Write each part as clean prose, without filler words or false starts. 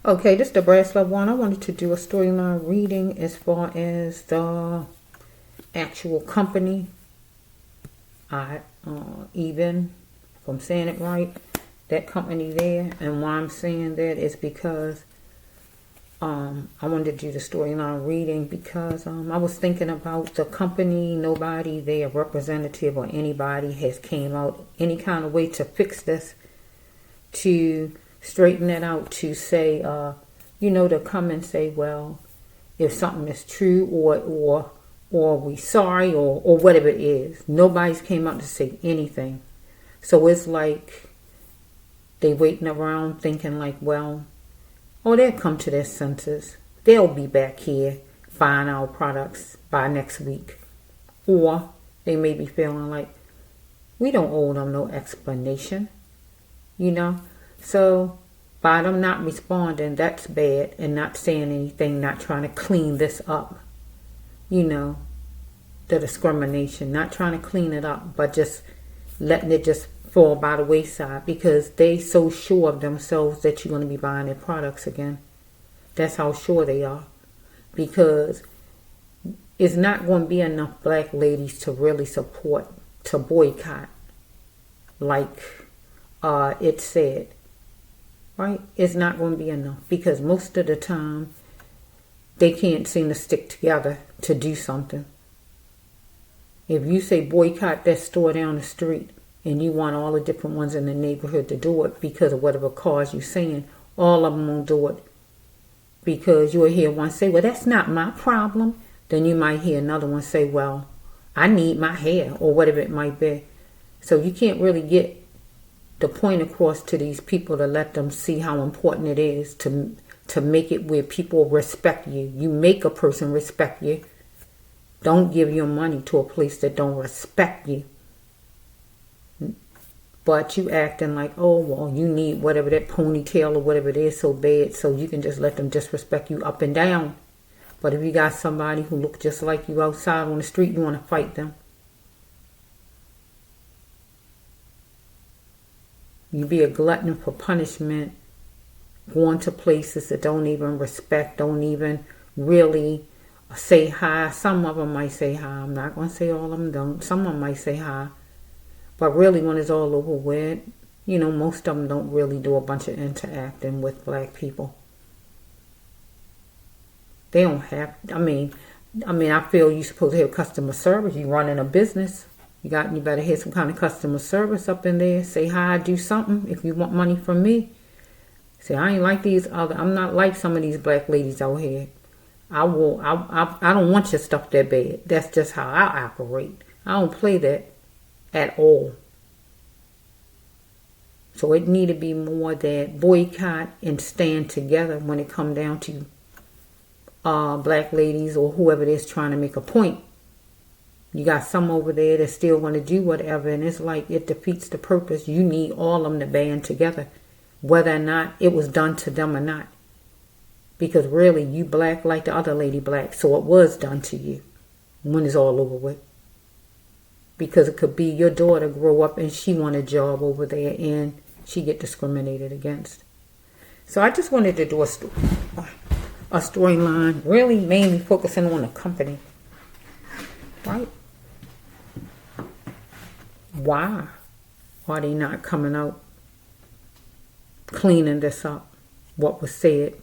Okay, this is the Brass Love one. I wanted to do a storyline reading as far as the actual company. Even, if I'm saying it right, that company there. And why I'm saying that is because I wanted to do the storyline reading because I was thinking about the company. Nobody, their representative or anybody has came out any kind of way to fix this, to straighten it out, to say, to come and say, well, if something is true or we sorry or whatever it is. Nobody's came out to say anything. So it's like they waiting around thinking like, well, they'll come to their senses. They'll be back here buying our products by next week. Or they may be feeling like we don't owe them no explanation. So by them not responding, that's bad, and not saying anything, not trying to clean this up. The discrimination, not trying to clean it up, but just letting it just fall by the wayside because they so sure of themselves that you're going to be buying their products again. That's how sure they are. Because it's not going to be enough black ladies to really support, to boycott, like it said. Right? It's not going to be enough because most of the time they can't seem to stick together to do something. If you say boycott that store down the street and you want all the different ones in the neighborhood to do it because of whatever cause you're saying, all of them won't do it because you'll hear one say, well, that's not my problem. Then you might hear another one say, well, I need my hair or whatever it might be. So you can't really get the point across to these people to let them see how important it is to make it where people respect you. You make a person respect you. Don't give your money to a place that don't respect you. But you acting like, oh, well, you need whatever that ponytail or whatever it is so bad, so you can just let them disrespect you up and down. But if you got somebody who looks just like you outside on the street, you want to fight them. You be a glutton for punishment, going to places that don't even respect, don't even really say hi. Some of them might say hi. I'm not going to say all of them don't. Some of them might say hi. But really when it's all over with, most of them don't really do a bunch of interacting with black people. They don't have, I feel you're supposed to have customer service. You running a business. You better have some kind of customer service up in there. Say hi, do something if you want money from me. See, I ain't like I'm not like some of these black ladies out here. I don't want your stuff that bad. That's just how I operate. I don't play that at all. So it need to be more that boycott and stand together when it come down to black ladies or whoever it is trying to make a point. You got some over there that still want to do whatever, and it's like it defeats the purpose. You need all of them to band together, whether or not it was done to them or not. Because really, you black like the other lady black, so it was done to you when it's all over with. Because it could be your daughter grow up and she want a job over there and she get discriminated against. So I just wanted to do a storyline, really mainly focusing on the company. Right? Why are they not coming out cleaning this up, what was said,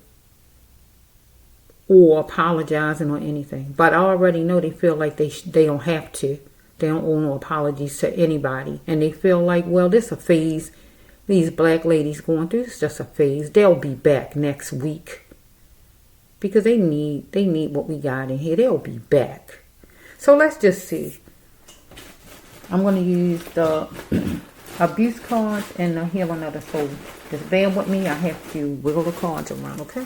or apologizing or anything? But I already know they feel like they don't have to. They don't owe no apologies to anybody. And they feel like, well, this is a phase. These black ladies going through, it's just a phase. They'll be back next week. Because they need what we got in here. They'll be back. So let's just see. I'm going to use the abuse cards and the healing of the soul. Just bear with me. I have to wiggle the cards around, okay?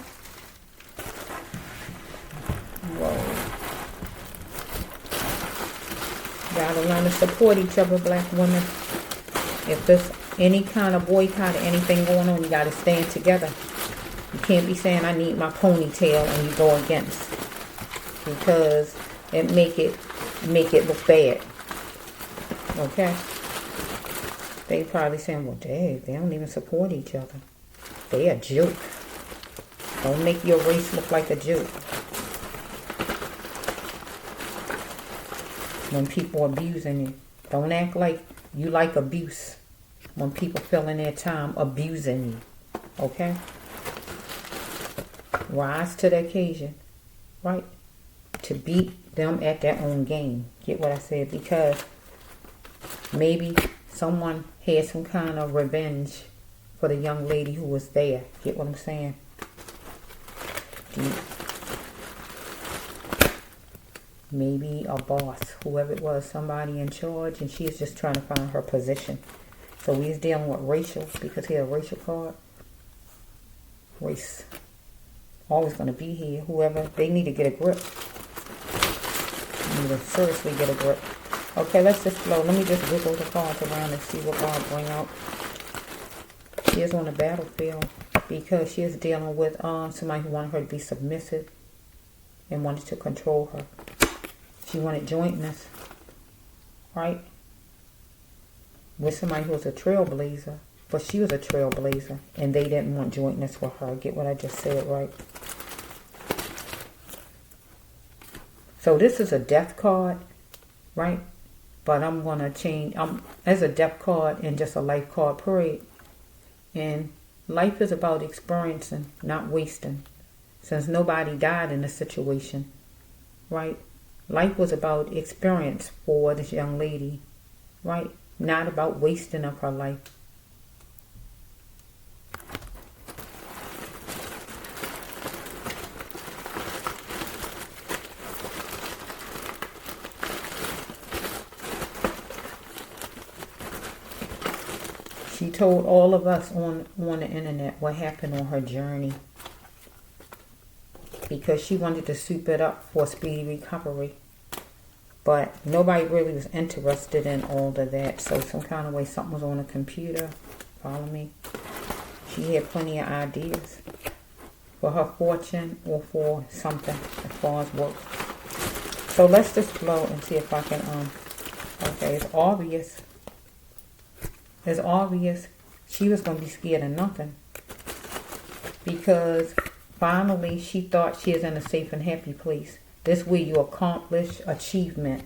Whoa. Gotta learn to support each other, black women. If there's any kind of boycott or anything going on, you gotta stand together. You can't be saying I need my ponytail and you go against, because it make it look bad. Okay? They probably saying, well, dang, they don't even support each other. They a joke. Don't make your race look like a joke. When people abusing you, don't act like you like abuse. When people feeling their time abusing you, okay? Rise to the occasion, right? To beat them at their own game. Get what I said? Because maybe someone had some kind of revenge for the young lady who was there. Get what I'm saying? Maybe a boss, whoever it was, somebody in charge, and she's just trying to find her position. So he's dealing with racial, because he had a racial card. Race. Always going to be here. Whoever, they need to get a grip. They need to seriously get a grip. Okay, let's just flow. Let me just wiggle the cards around and see what God bring out. She is on the battlefield because she is dealing with somebody who wanted her to be submissive and wanted to control her. She wanted jointness, right? With somebody who was a trailblazer, but she was a trailblazer, and they didn't want jointness with her. Get what I just said, right? So this is a death card, right? But I'm going to change. As a death card and just a life card parade. And life is about experiencing, not wasting. Since nobody died in the situation, right? Life was about experience for this young lady, right? Not about wasting of her life. She told all of us on the internet what happened on her journey, because she wanted to soup it up for speedy recovery. But nobody really was interested in all of that. So some kind of way something was on the computer. Follow me? She had plenty of ideas for her fortune or for something as far as work. So let's just flow and see if I can, okay, it's obvious. It's obvious she was going to be scared of nothing. Because finally she thought she is in a safe and happy place. This way you accomplish achievement.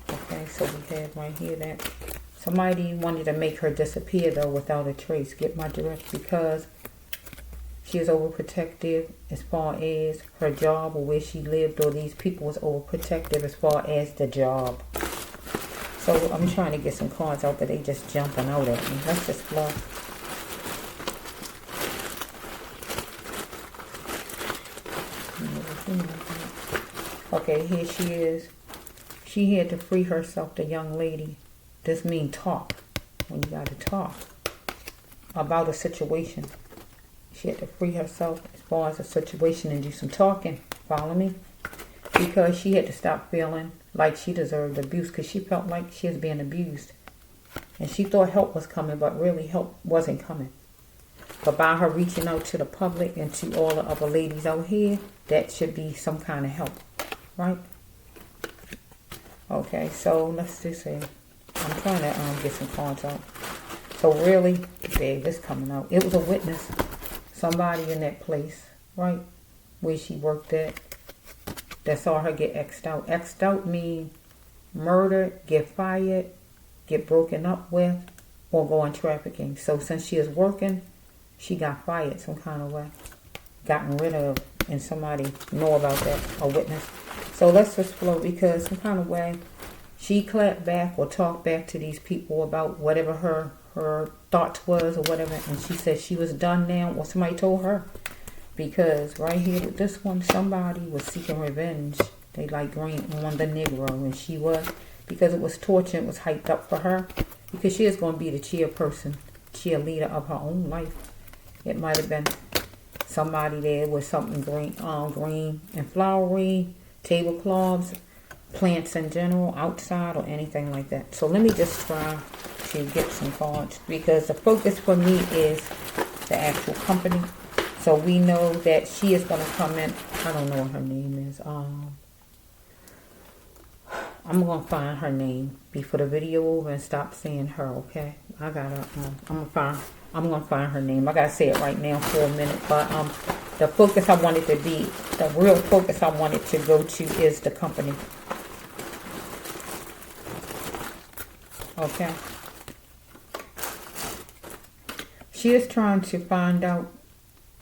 Okay, so we have right here that somebody wanted to make her disappear though without a trace. Get my drift? Because she is overprotective as far as her job or where she lived, or these people was overprotective as far as the job. So I'm trying to get some cards out, but they just jumping out at me. Let's just flow. Okay, here she is. She had to free herself, the young lady. This means talk. When you got to talk about a situation. She had to free herself as far as a situation and do some talking. Follow me? Because she had to stop feeling like she deserved abuse, because she felt like she was being abused. And she thought help was coming, but really help wasn't coming. But by her reaching out to the public and to all the other ladies out here, that should be some kind of help. Right? Okay, so let's just say, I'm trying to get some cards out. So really, babe, this coming out. It was a witness. Somebody in that place, right, where she worked at, that saw her get X'd out. X'd out mean murdered, get fired, get broken up with, or go on trafficking. So since she is working, she got fired some kind of way. Gotten rid of, and somebody know about that, a witness. So let's just flow, because some kind of way she clapped back or talked back to these people about whatever her thoughts was or whatever, and she said she was done now, or somebody told her. Because right here with this one, somebody was seeking revenge. They like green on the Negro, and she was, because it was torture, it was hyped up for her, because she is going to be the cheerleader of her own life. It might have been somebody there with something green and flowery, tablecloths, plants in general, outside or anything like that. So let me just try to get some cards, because the focus for me is the actual company. So we know that she is going to come in. I don't know what her name is. I'm going to find her name before the video over and stop saying her, okay? I'm going to find I'm going to find her name. I got to say it right now for a minute. But the focus I wanted to be, the real focus I wanted to go to is the company. Okay. She is trying to find out,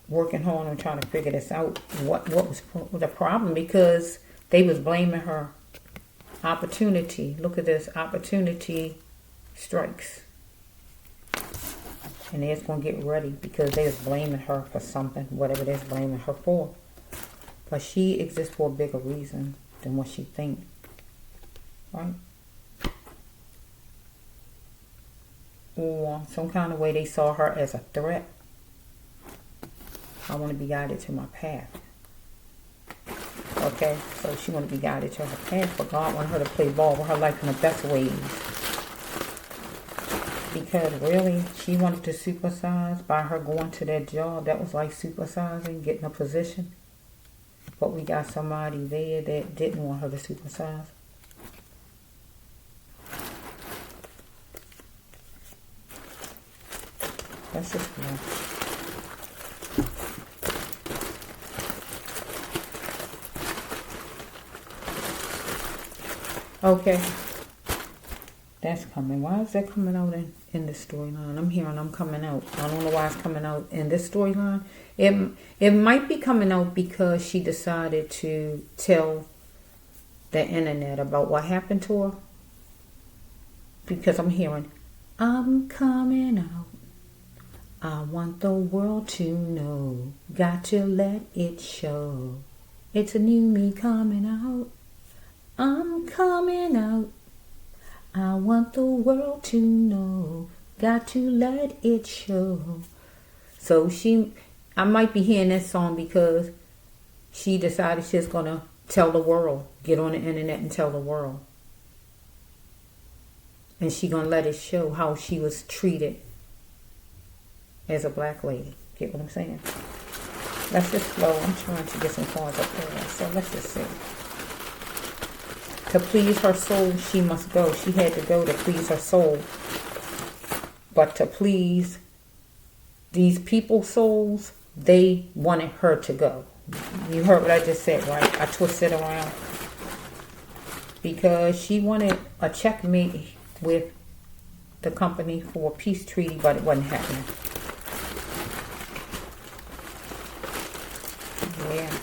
working hard on trying to figure this out, what was the problem, because they was blaming her. Opportunity. Look at this. Opportunity strikes. And they're going to get ready because they was blaming her for something, whatever they're blaming her for. But she exists for a bigger reason than what she thinks. Right? Or some kind of way they saw her as a threat. I want to be guided to my path. Okay, so she want to be guided to her path, but God wanted her to play ball with her life in the best ways. Because really, she wanted to supersize by her going to that job. That was like supersizing, getting a position. But we got somebody there that didn't want her to supersize. That's just cool. Okay. That's coming. Why is that coming out in this storyline? I'm hearing I'm coming out. I don't know why it's coming out in this storyline. It might be coming out because she decided to tell the internet about what happened to her. Because I'm hearing, I'm coming out. I want the world to know. Got to let it show. It's a new me coming out. I'm coming out. I want the world to know. Got to let it show. So I might be hearing that song because she decided she's going to tell the world. Get on the internet and tell the world. And she going to let it show how she was treated as a black lady. Get what I'm saying? Let's just flow. I'm trying to get some cards up there. So let's just see. To please her soul, she must go. She had to go to please her soul. But to please these people's souls, they wanted her to go. You heard what I just said, right? I twisted around. Because she wanted a checkmate with the company for a peace treaty, but it wasn't happening. Yeah.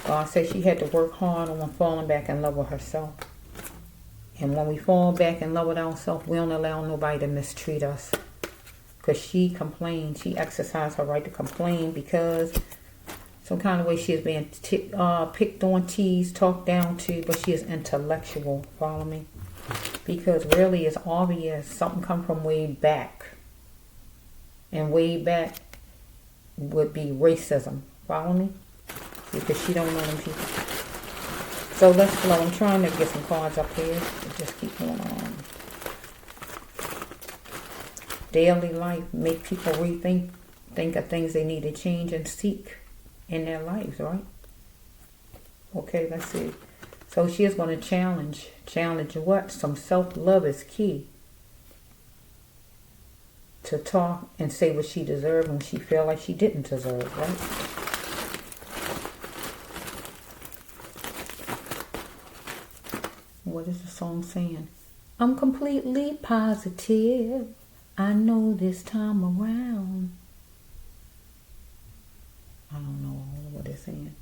God said she had to work hard on falling back in love with herself. And when we fall back in love with ourselves, we don't allow nobody to mistreat us. Because she complained. She exercised her right to complain because some kind of way she is being picked on, teased, talked down to, but she is intellectual. Follow me? Because really it's obvious something come from way back. And way back would be racism. Follow me? Because she don't know them people. So let's flow. I'm trying to get some cards up here. Just keep going on. Daily life. Make people think of things they need to change and seek in their lives, right? Okay, let's see. So she is going to challenge. Challenge what? Some self-love is key. To talk and say what she deserved when she felt like she didn't deserve, right? What is the song saying? I'm completely positive. I know this time around. I don't know what they're saying.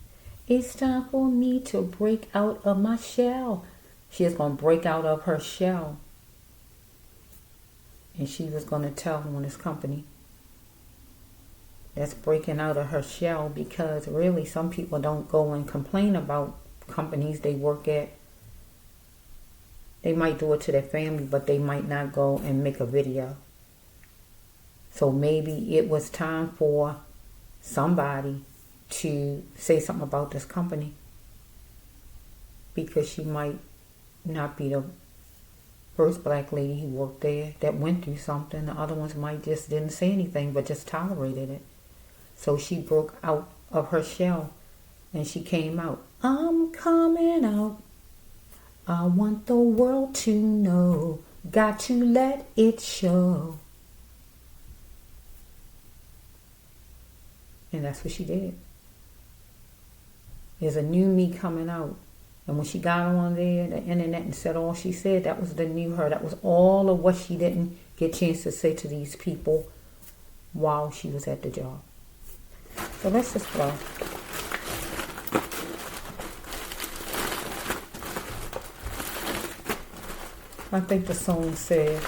It's time for me to break out of my shell. She is going to break out of her shell. And she was going to tell him on his company. That's breaking out of her shell because really some people don't go and complain about companies they work at. They might do it to their family, but they might not go and make a video. So maybe it was time for somebody to say something about this company. Because she might not be the first black lady who worked there that went through something. The other ones might just didn't say anything, but just tolerated it. So she broke out of her shell and she came out. I'm coming out. I want the world to know. Got to let it show. And that's what she did. There's a new me coming out. And when she got on there, the internet, and said all she said, that was the new her. That was all of what she didn't get a chance to say to these people while she was at the job. So let's just go. I think the song said,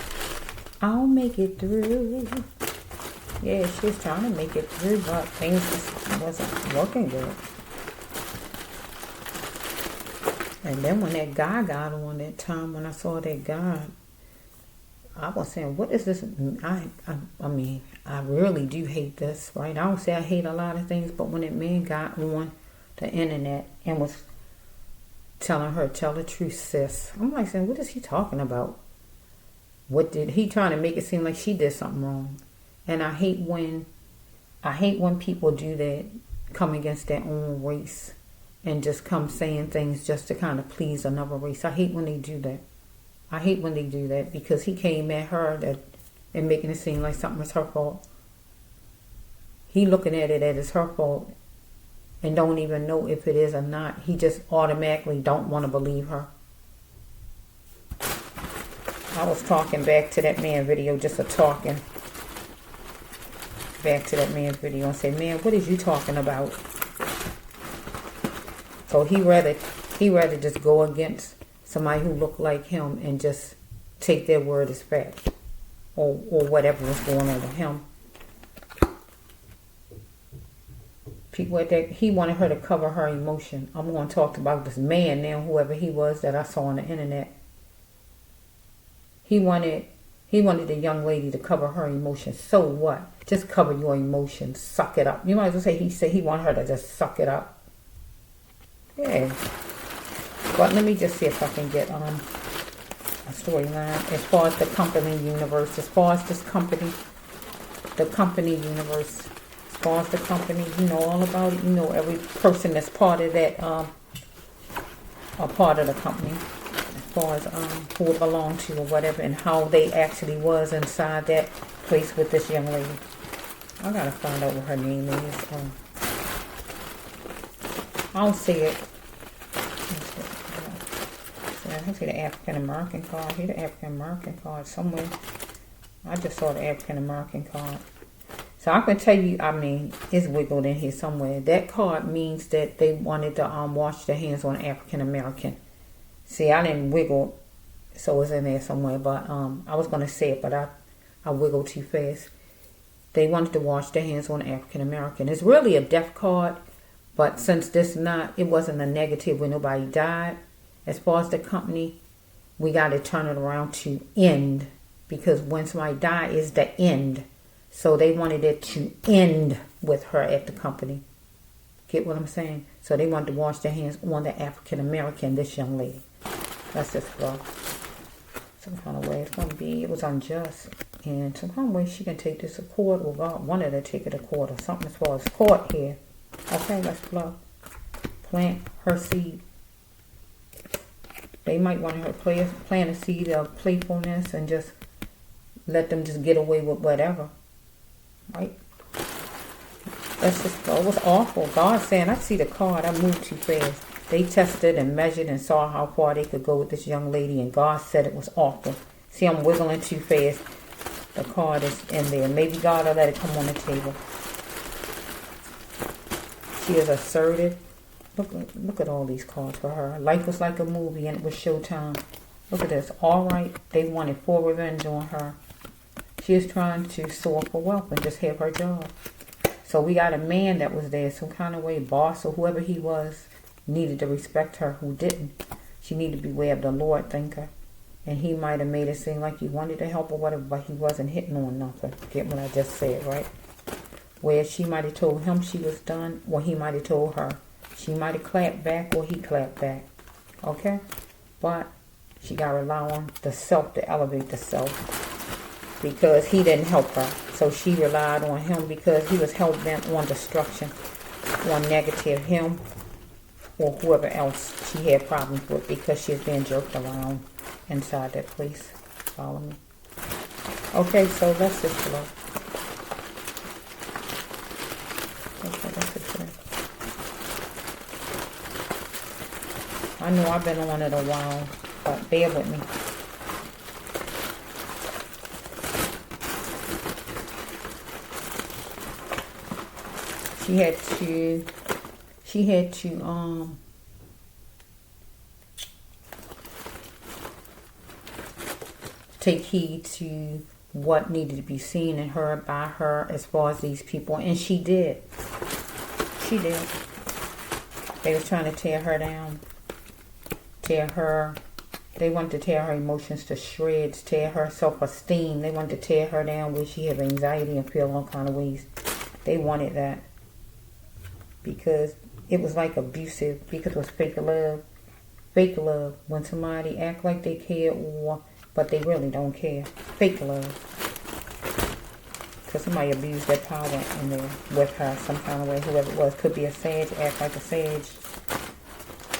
I'll make it through. Yeah, she was trying to make it through, but things just wasn't working good. And then when that guy got on that time, when I saw that guy, I was saying, what is this? I mean, I really do hate this, right? I don't say I hate a lot of things, but when that man got on the internet and was telling her, tell the truth, sis. I'm like saying, what is he talking about? What did he trying to make it seem like she did something wrong? And I hate when people do that, come against their own race and just come saying things just to kind of please another race. I hate when they do that. I hate when they do that, because he came at her and making it seem like something was her fault. He looking at it as her fault and don't even know if it is or not. He just automatically don't want to believe her. I was talking back to that man video, just a talking back to that man's video and say, man, what is you talking about? So he rather just go against somebody who looked like him and just take their word as fact, or whatever was going on with him. People at that, he wanted her to cover her emotion. I'm going to talk about this man now, whoever he was that I saw on the internet. He wanted the young lady to cover her emotions. So what? Just cover your emotions. Suck it up. You might as well say he wanted her to just suck it up. Yeah. But let me just see if I can get a storyline as far as the company universe, as far as this company, the company universe, as far as the company, you know all about it. You know every person that's part of that, a part of the company, as far as who it belonged to or whatever, and how they actually was inside that place with this young lady. I gotta find out what her name is. I'll see it. I see the African American card. Here, the African American card somewhere. I just saw the African American card. So I can tell you, I mean, it's wiggled in here somewhere. That card means that they wanted to wash their hands on African American. See, I didn't wiggle, so it's in there somewhere. But I was going to say it, but I wiggled too fast. They wanted to wash their hands on African American. It's really a death card, but since it wasn't a negative when nobody died. As far as the company, we got to turn it around to end, because when somebody dies, is the end. So they wanted it to end with her at the company. Get what I'm saying? So they wanted to wash their hands on the African American, this young lady. Let's just go. Some kind of way it's going to be. It was unjust. And some kind of way she can take this to court, or God wanted her to take it to court, or something as far as court here. Okay, let's flow. Plant her seed. They might want her to plant a seed of playfulness and just let them just get away with whatever. Right? Let's just go. It was awful. God saying, I see the card. I moved too fast. They tested and measured and saw how far they could go with this young lady, and God said it was awful. See, I'm wiggling too fast. The card is in there. Maybe God will let it come on the table. She is assertive. Look at all these cards for her. Life was like a movie and it was showtime. Look at this. All right. They wanted full revenge on her. She is trying to soar for wealth and just have her job. So we got a man that was there, some kind of way, boss or whoever he was, needed to respect her, who didn't. She needed to beware of the Lord thinker. And he might have made it seem like he wanted to help or whatever, but he wasn't hitting on nothing. Get what I just said, right? Where she might have told him she was done, or he might have told her. She might have clapped back or he clapped back. Okay? But she got to rely on the self to elevate the self, because he didn't help her. So she relied on him because he was hell-bent on destruction, on negative, him or whoever else she had problems with, because she's being jerked around inside that place. Follow me? Okay, so let's just flow. Okay. I know I've been on it a while, but bear with me. She had to take heed to what needed to be seen in her by her as far as these people, and she did. She did. They was trying to tear her down, they wanted to tear her emotions to shreds, tear her self-esteem. They wanted to tear her down where she had anxiety and feel all kind of ways. They wanted that because it was like abusive, because it was fake love. Fake love, when somebody act like they care but they really don't care. Fake love. Because somebody abused their power in there with her some kind of way, whoever it was. Could be a sage, act like a sage.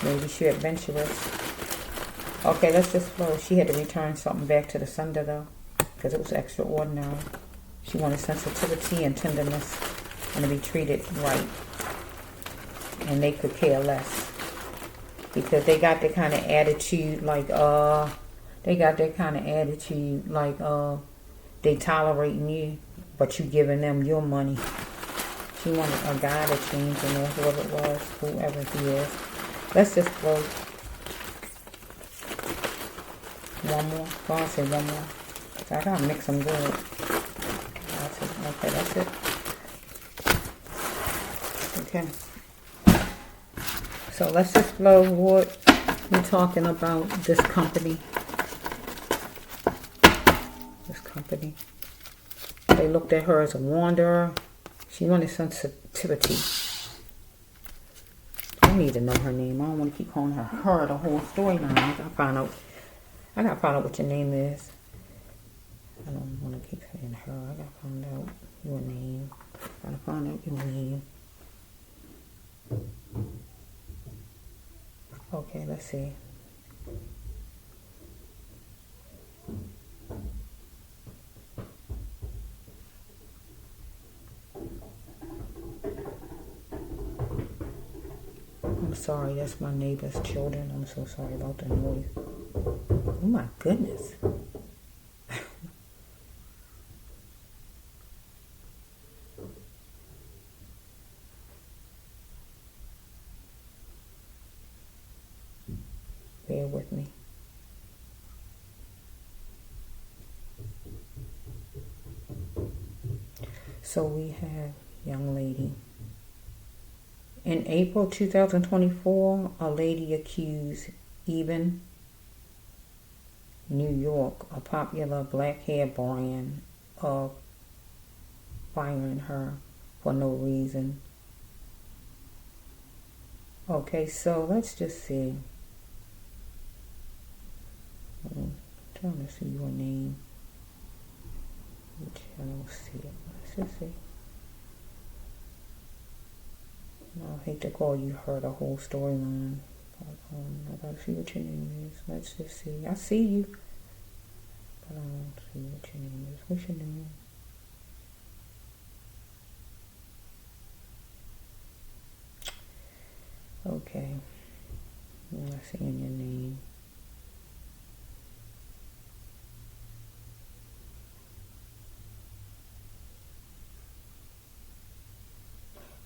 Maybe she adventurous. Okay, let's just flow. She had to return something back to the sender, though, because it was extraordinary. She wanted sensitivity and tenderness and to be treated right. And they could care less. Because they got that kind of attitude like, they tolerating you, but you giving them your money. She wanted a guy to change in there, whoever it was, whoever he is. Let's just flow. One more. Go on, say one more. I gotta mix them good. That's it. Okay, that's it. Okay. So let's just flow what we're talking about. This company. This company. They looked at her as a wanderer. She wanted sensitivity. I need to know her name. I don't want to keep calling her the whole storyline. I gotta find out what your name is. I don't want to keep saying her. I gotta find out your name. Gotta find out your name. Okay, let's see. I'm sorry, that's my neighbor's children. I'm so sorry about the noise. Oh my goodness. Bear with me. So we have young lady. In April 2024, a lady accused Even New York, a popular black hair brand, of firing her for no reason. Okay, so let's just see. I'm trying to see your name, which I don't see it. Let's just see. I hate to call you her the whole storyline. I gotta see what your name is. Let's just see. I see you, but I don't see what your name is. What's your name? Okay. I'm not seeing your name.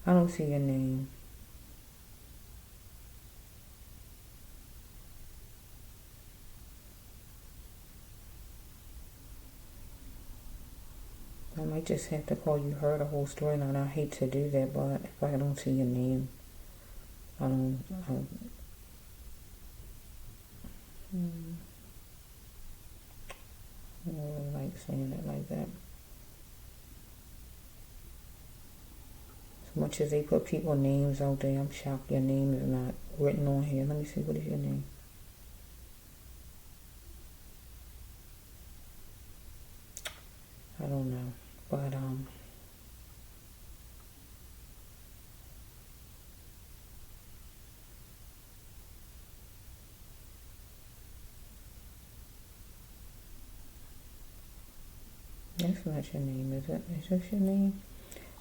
I don't see your name. I might just have to call you her the whole storyline. I hate to do that, but if I don't see your name, I don't really like saying it like that. As much as they put people's names out there, I'm shocked your name is not written on here. Let me see, what is your name? I don't know, but that's not your name, is it? Is this your name?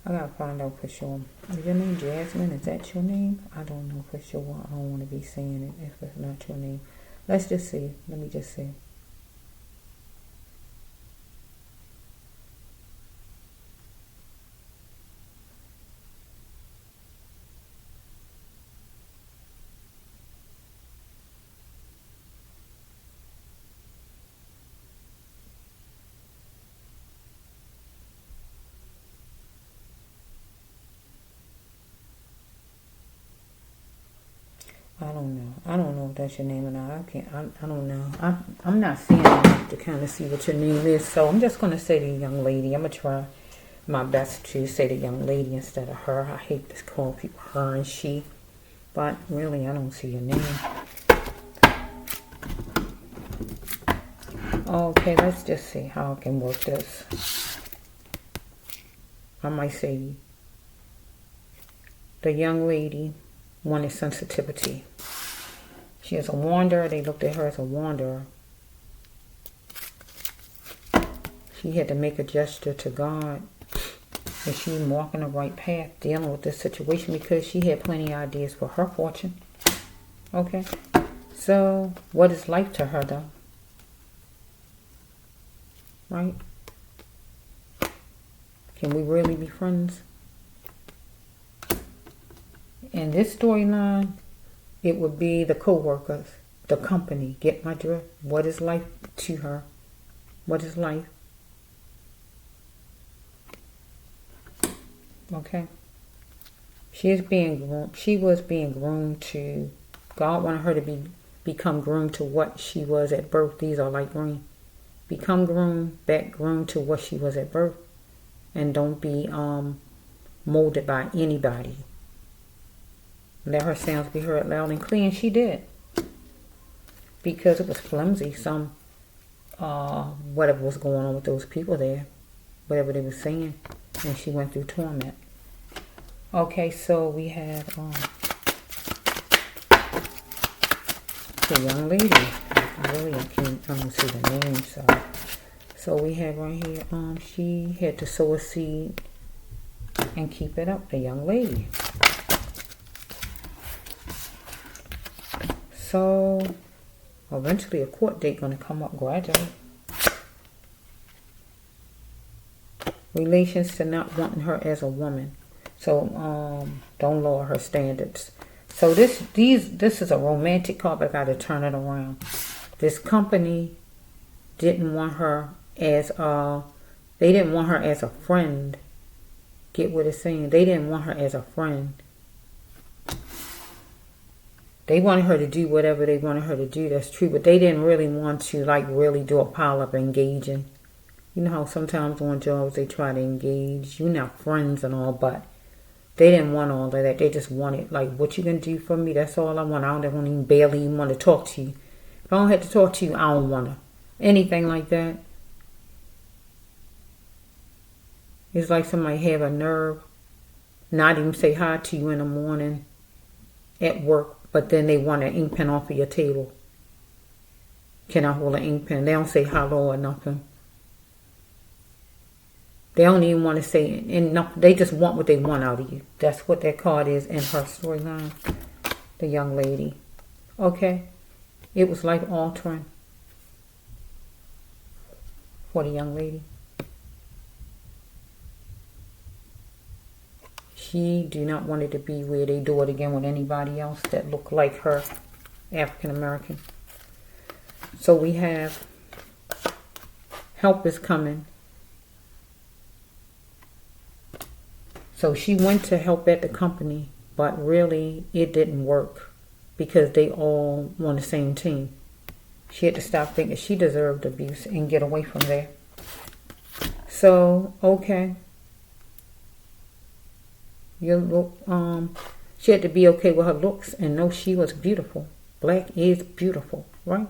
I gotta find out for sure. Is your name Jasmine? Is that your name? I don't know for sure. I don't want to be saying it if it's not your name. Let's just see. Let me just see. I don't know. I don't know if that's your name or not. I can't. I don't know. I'm not seeing enough to kind of see what your name is. So I'm just gonna say the young lady. I'm gonna try my best to say the young lady instead of her. I hate to call people her and she, but really I don't see your name. Okay, let's just see how I can work this. I might say the young lady wanted sensitivity. She is a wanderer. They looked at her as a wanderer. She had to make a gesture to God. And she walking the right path dealing with this situation because she had plenty of ideas for her fortune. Okay. So what is life to her though? Right? Can we really be friends? In this storyline, it would be the co-workers, the company. Get my drift? What is life to her? What is life? Okay. She was being groomed to, God wanted her to become groomed to what she was at birth. These are light green. Become groomed to what she was at birth. And don't be molded by anybody. Let her sounds be heard loud and clear, and she did. Because it was flimsy, whatever was going on with those people there, whatever they were saying, and she went through torment. Okay, so we have the young lady. I don't see the name, so we have right here, she had to sow a seed and keep it up, the young lady. So eventually a court date going to come up gradually. Relations to not wanting her as a woman. So don't lower her standards. So this is a romantic card, but I got to turn it around. This company didn't want her as they didn't want her as a friend. Get what it's saying? They didn't want her as a friend. They wanted her to do whatever they wanted her to do. That's true. But they didn't really want to, like, really do a pile of engaging. You know how sometimes on jobs they try to engage. You're not friends and all, but they didn't want all of that. They just wanted, like, what you can do for me, that's all I want. I don't even barely even want to talk to you. If I don't have to talk to you, I don't want to. Anything like that. It's like somebody have a nerve not even say hi to you in the morning at work. But then they want an ink pen off of your table. Can I hold an ink pen? They don't say hello or nothing. They don't even want to say enough. They just want what they want out of you. That's what that card is in her storyline. The young lady. Okay. It was life altering for the young lady. She do not want it to be where they do it again with anybody else that look like her, African American. So we have help is coming. So she went to help at the company, but really it didn't work because they all on the same team. She had to stop thinking she deserved abuse and get away from there. So, okay. Your look, she had to be okay with her looks and know she was beautiful. Black is beautiful, right?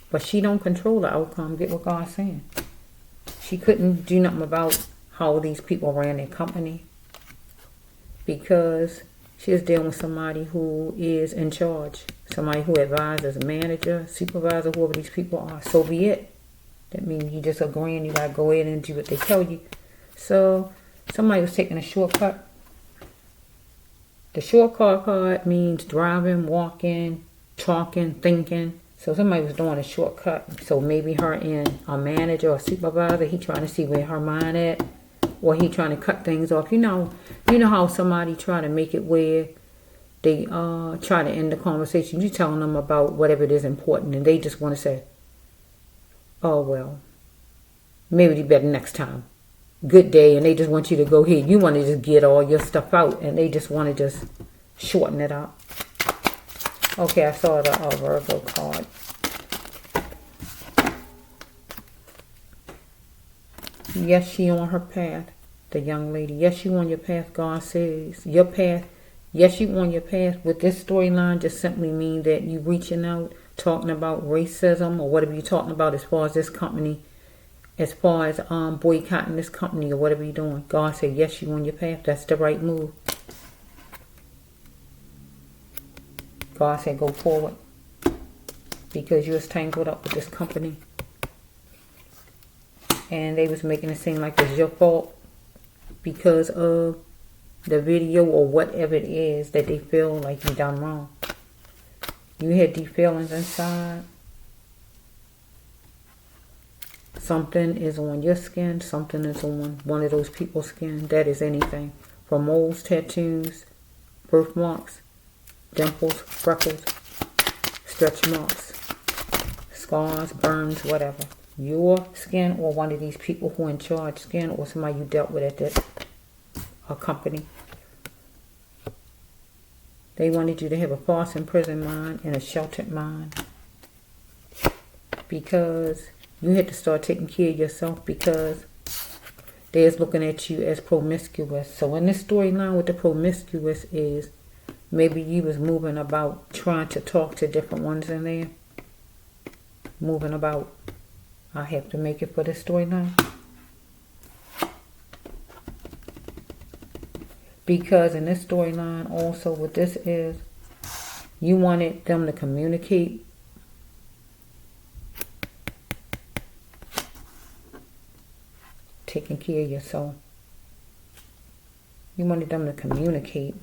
But she don't control the outcome. Get what God's saying. She couldn't do nothing about how these people ran their company because she is dealing with somebody who is in charge. Somebody who advises, manager, supervisor, whoever these people are. So be it. That means you just agreeing you gotta go in and do what they tell you. So Somebody was taking a shortcut. The shortcut card means driving, walking, talking, thinking. So somebody was doing a shortcut. So maybe her and a manager or supervisor, he trying to see where her mind at, or he trying to cut things off. You know how somebody try to make it where they try to end the conversation. You telling them about whatever it is important, and they just want to say, "Oh well, maybe you better next time. Good day," and they just want you to go ahead. You want to just get all your stuff out, and they just want to just shorten it up. Okay, I saw the Virgo card. Yes, she on her path, the young lady. Yes, you on your path, God says. Your path. Yes, you on your path. With this storyline just simply mean that you reaching out, talking about racism or whatever you're talking about as far as this company, as far as boycotting this company or whatever you're doing. God said, yes, you on your path. That's the right move. God said, go forward. Because you was tangled up with this company. And they was making it seem like it's your fault because of the video or whatever it is that they feel like you done wrong. You had these feelings inside. Something is on your skin. Something is on one of those people's skin. That is anything. From moles, tattoos, birthmarks, dimples, freckles, stretch marks, scars, burns, whatever. Your skin or one of these people who are in charge skin or somebody you dealt with at a company. They wanted you to have a false imprisoned mind and a sheltered mind. Because you had to start taking care of yourself because they're looking at you as promiscuous. So in this storyline with the promiscuous is maybe you was moving about trying to talk to different ones in there. Moving about. I have to make it for this storyline. Because in this storyline also what this is, you wanted them to communicate. Taking care of yourself. You wanted them to communicate.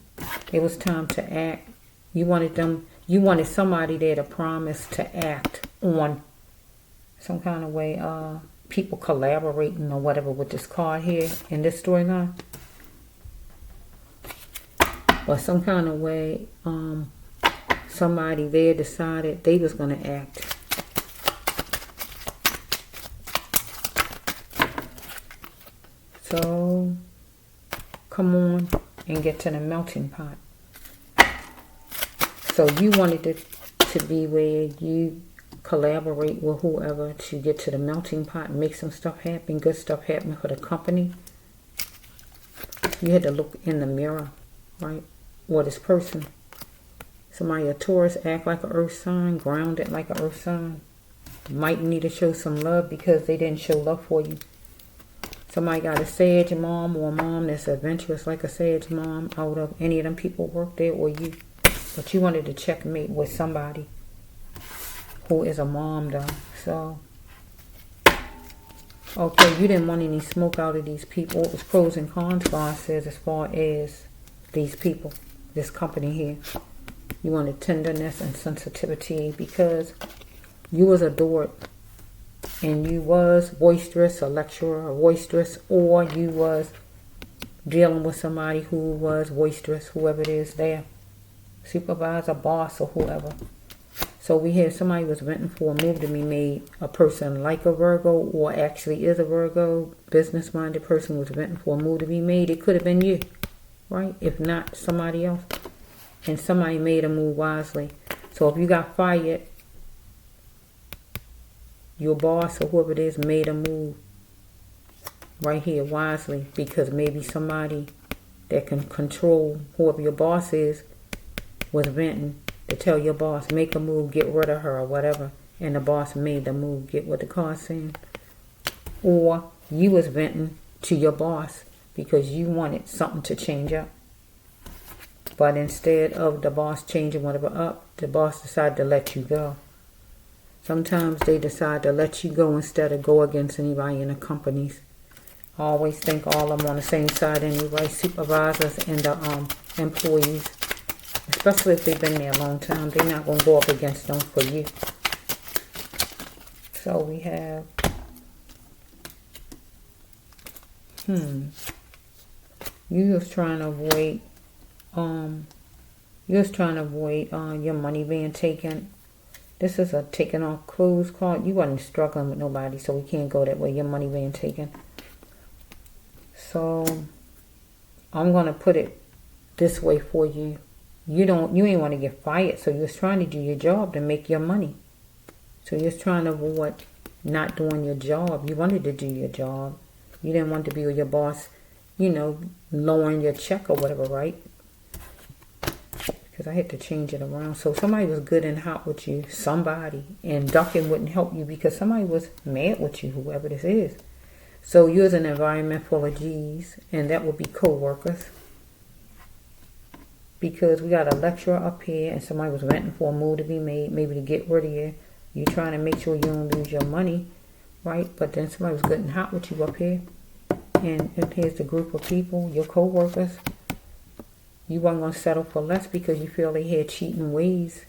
It was time to act. You wanted somebody there to promise to act on some kind of way, people collaborating or whatever with this card here in this storyline. Or some kind of way, somebody there decided they was going to act. So, come on and get to the melting pot. So you wanted it to be where you collaborate with whoever to get to the melting pot and make some stuff happen, good stuff happen for the company. You had to look in the mirror, right? Or this person. Somebody, a Taurus, act like an earth sign, grounded like an earth sign. Might need to show some love because they didn't show love for you. Somebody got a Sage mom or a mom that's adventurous like a Sage mom out of any of them people work there or you. But you wanted to checkmate with somebody who is a mom though. So, okay, you didn't want any smoke out of these people. It was pros and cons, God says, as far as these people, this company here. You wanted tenderness and sensitivity because you was adored. And you was boisterous, a lecturer, or boisterous, or you was dealing with somebody who was boisterous, whoever it is there. Supervisor, boss, or whoever. So we had somebody was renting for a move to be made. A person like a Virgo, or actually is a Virgo, business-minded person was renting for a move to be made. It could have been you, right? If not, somebody else. And somebody made a move wisely. So if you got fired, your boss or whoever it is made a move right here wisely because maybe somebody that can control whoever your boss is was venting to tell your boss, make a move, get rid of her or whatever. And the boss made the move, get what the card's saying. Or you was venting to your boss because you wanted something to change up. But instead of the boss changing whatever up, the boss decided to let you go. Sometimes they decide to let you go instead of go against anybody in the companies. I always think all of them on the same side anyway, supervisors and the employees. Especially if they've been there a long time, they're not going to go up against them for you. So we have, you was trying to avoid, your money being taken. This is a taken off clothes card. You wasn't struggling with nobody, so we can't go that way. Your money being taken. So I'm gonna put it this way for you. You ain't want to get fired, so you was trying to do your job to make your money. So you was trying to avoid not doing your job. You wanted to do your job. You didn't want to be with your boss, lowering your check or whatever, right? Because I had to change it around. So somebody was good and hot with you, somebody, and ducking wouldn't help you because somebody was mad with you, whoever this is. So you was an environment full of G's, and that would be co-workers. Because we got a lecturer up here and somebody was renting for a move to be made, maybe to get rid of you. You trying to make sure you don't lose your money, right? But then somebody was good and hot with you up here. And here's the group of people, your co-workers. You weren't going to settle for less because you feel they had cheating ways.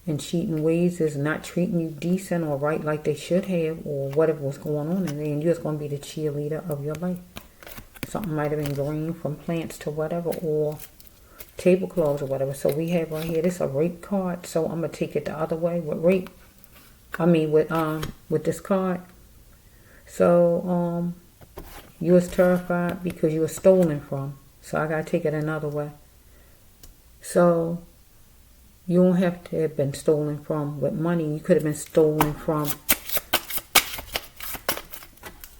And cheating ways is not treating you decent or right like they should have or whatever was going on. And you're just going to be the cheerleader of your life. Something might have been green from plants to whatever, or tablecloths or whatever. So we have right here, this is a rape card. So I'm going to take it the other way with rape. With this card. So you was terrified because you were stolen from. So I got to take it another way. So you don't have to have been stolen from with money. You could have been stolen from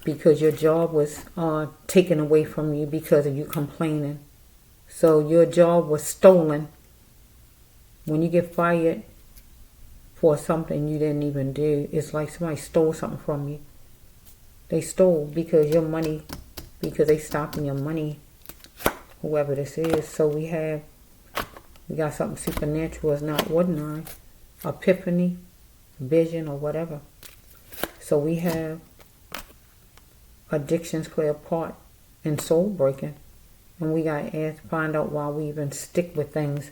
because your job was taken away from you because of you complaining. So your job was stolen. When you get fired for something you didn't even do, it's like somebody stole something from you. They stole because your money, because they stopping your money, whoever this is. So we got something supernatural, it's not ordinary. Epiphany, vision, or whatever. So we have addictions play a part in soul breaking. And we got to find out why we even stick with things.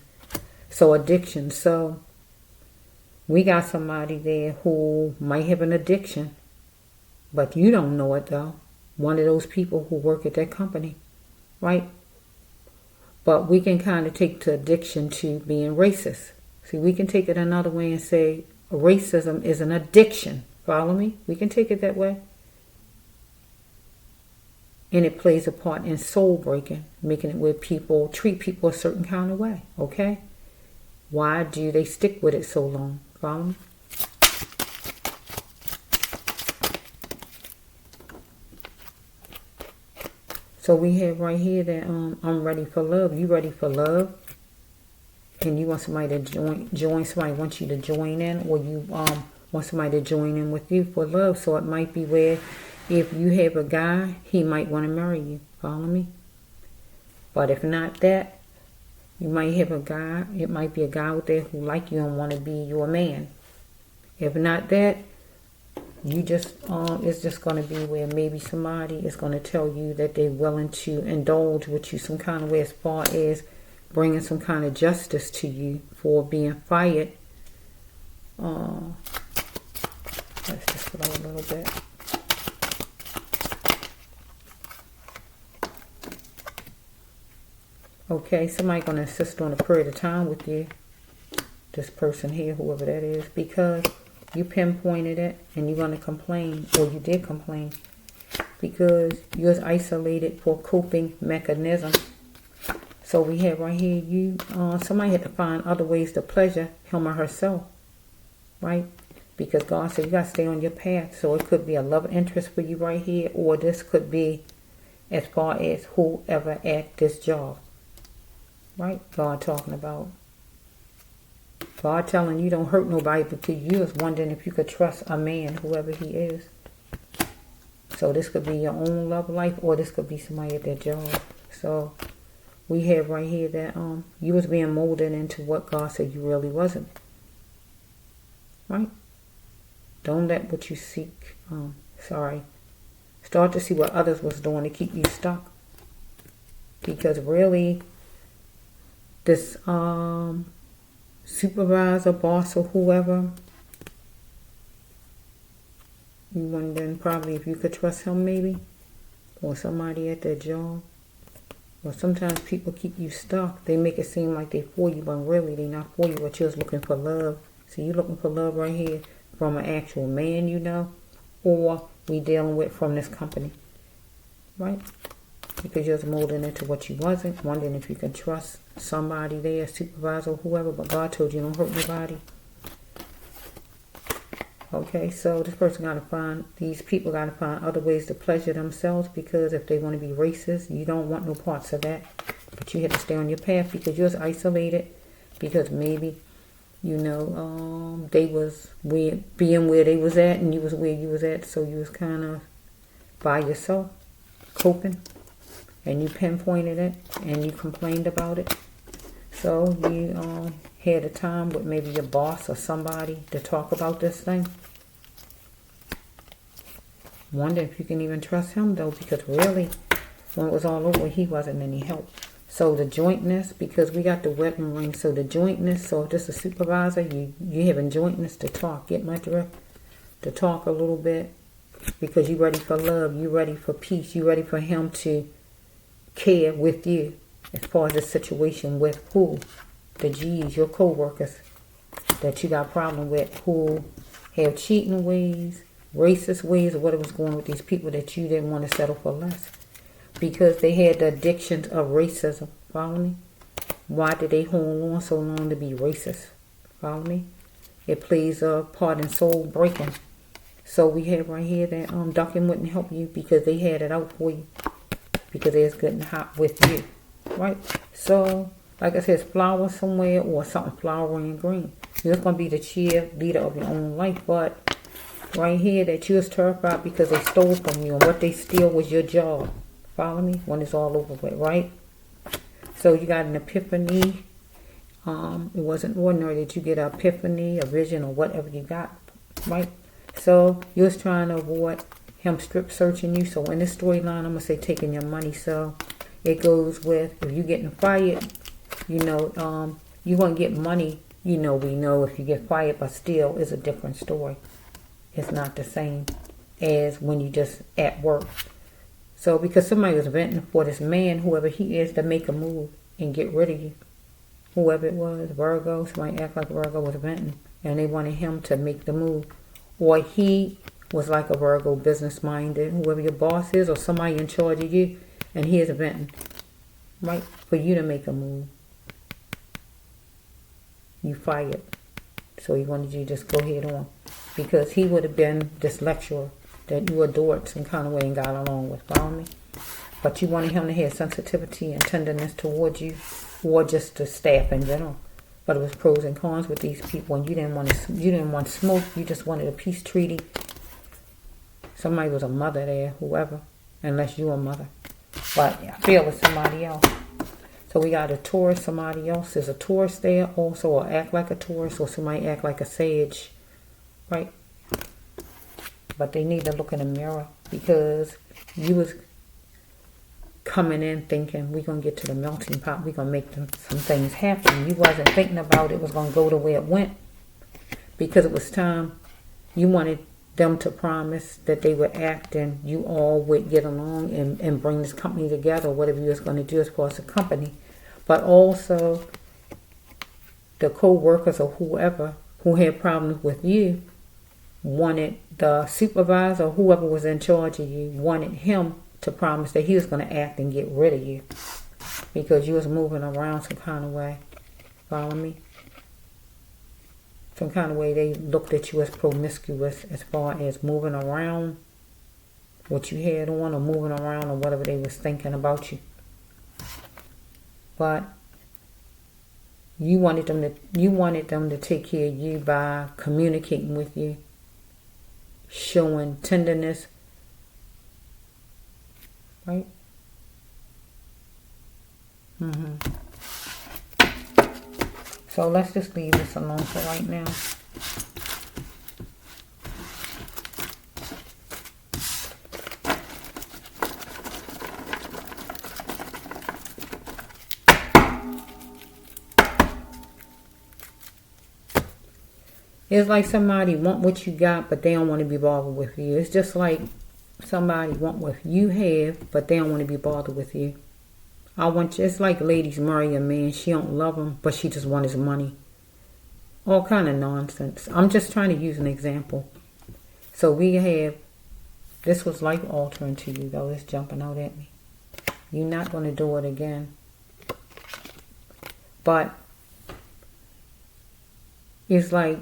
So addiction. So we got somebody there who might have an addiction. But you don't know it though. One of those people who work at that company. Right? But we can kind of take the addiction to being racist. See, we can take it another way and say racism is an addiction. Follow me? We can take it that way. And it plays a part in soul breaking, making it where people treat people a certain kind of way. Okay? Why do they stick with it so long? Follow me? So we have right here that I'm ready for love. You ready for love? And you want somebody to join. Somebody wants you to join in, or you want somebody to join in with you for love. So it might be where if you have a guy, he might want to marry you. Follow me? But if not that, you might have a guy. It might be a guy out there who like you and want to be your man. If not that, you just it's just going to be where maybe somebody is going to tell you that they're willing to indulge with you some kind of way as far as bringing some kind of justice to you for being fired. Let's just slow a little bit. Okay, somebody going to insist on a period of time with you. This person here, whoever that is, because you pinpointed it and you're going to complain, or you did complain, because you was isolated for coping mechanism. So we have right here, somebody had to find other ways to pleasure him or herself, right? Because God said you got to stay on your path. So it could be a love interest for you right here, or this could be as far as whoever at this job, right? God talking about. God telling you don't hurt nobody, because you was wondering if you could trust a man, whoever he is. So this could be your own love life, or this could be somebody at their job. So we have right here that you was being molded into what God said you really wasn't. Right? Don't let what you seek, Start to see what others was doing to keep you stuck. Because really, this supervisor, boss, or whoever, you wondering probably if you could trust him maybe, or somebody at their job. Or sometimes people keep you stuck. They make it seem like they're for you, but really they're not for you, but you're just looking for love. So you're looking for love right here from an actual man, you know, or we dealing with from this company, right? Because you're just molding into what you wasn't, wondering if you can trust somebody there, supervisor or whoever, but God told you don't hurt nobody. Okay, so this person got to find, these people got to find other ways to pleasure themselves, because if they want to be racist, you don't want no parts of that. But you have to stay on your path because you're isolated, because maybe, you know, they was being where they was at and you was where you was at, so you was kind of by yourself, coping, and you pinpointed it and you complained about it. So you had a time with maybe your boss or somebody to talk about this thing. Wonder if you can even trust him though, because really, when it was all over, he wasn't any help. So the jointness, because we got the wedding ring, so the jointness, so if this is a supervisor, you having jointness to talk, get my drift? To talk a little bit, because you ready for love, you ready for peace, you ready for him to care with you as far as the situation with who? The G's, your co-workers that you got a problem with, who have cheating ways, racist ways, or whatever's going on with these people that you didn't want to settle for less. Because they had the addictions of racism. Follow me? Why did they hold on so long to be racist? Follow me? It plays a part in soul breaking. So we have right here that ducking wouldn't help you because they had it out for you. Because they was getting hot with you. Right? So, like I said, it's flowers somewhere or something flowery and green. You're just going to be the cheerleader of your own life. But right here that you was terrified because they stole from you. And what they steal was your job. Follow me? When it's all over with, right? So you got an epiphany. It wasn't ordinary that you get an epiphany, a vision, or whatever you got, right? So you was trying to avoid him strip searching you. So in this storyline, I'm going to say taking your money. So it goes with, if you're getting fired, you know, you're going to get money. You know, we know if you get fired, but still it's a different story. It's not the same as when you just at work. So because somebody was venting for this man, whoever he is, to make a move and get rid of you. Whoever it was, Virgo, somebody act like Virgo was venting. And they wanted him to make the move. Or he was like a Virgo, business-minded, whoever your boss is or somebody in charge of you. And he is venting, right, for you to make a move. You fired. So he wanted you to just go head on. Because he would have been this lecturer that you adored some kind of way and got along with. Follow me? But you wanted him to have sensitivity and tenderness towards you, or just the staff in general. But it was pros and cons with these people, and you didn't want smoke. You just wanted a peace treaty. Somebody was a mother there, whoever, unless you a mother. But I feel it's somebody else. So we got a Taurus, somebody else. There's a Taurus there also, or act like a Taurus, or somebody act like a Sage, right? But they need to look in the mirror, because you was coming in thinking we're going to get to the melting pot. We're going to make some things happen. You wasn't thinking about it was going to go the way it went, because it was time. You wanted them to promise that they would act and you all would get along and bring this company together, whatever you was going to do as far as the company. But also the co-workers or whoever who had problems with you wanted the supervisor or whoever was in charge of you, wanted him to promise that he was going to act and get rid of you because you was moving around some kind of way. Follow me? Some kind of way they looked at you as promiscuous as far as moving around what you had on, or moving around, or whatever they was thinking about you. But you wanted them to take care of you by communicating with you, showing tenderness, right? So let's just leave this alone for right now. It's like somebody want what you got, but they don't want to be bothered with you. It's just like somebody want what you have, but they don't want to be bothered with you. It's like ladies marry a man, she don't love him, but she just want his money. All kind of nonsense. I'm just trying to use an example. So this was life altering to you though. It's jumping out at me. You're not going to do it again. But it's like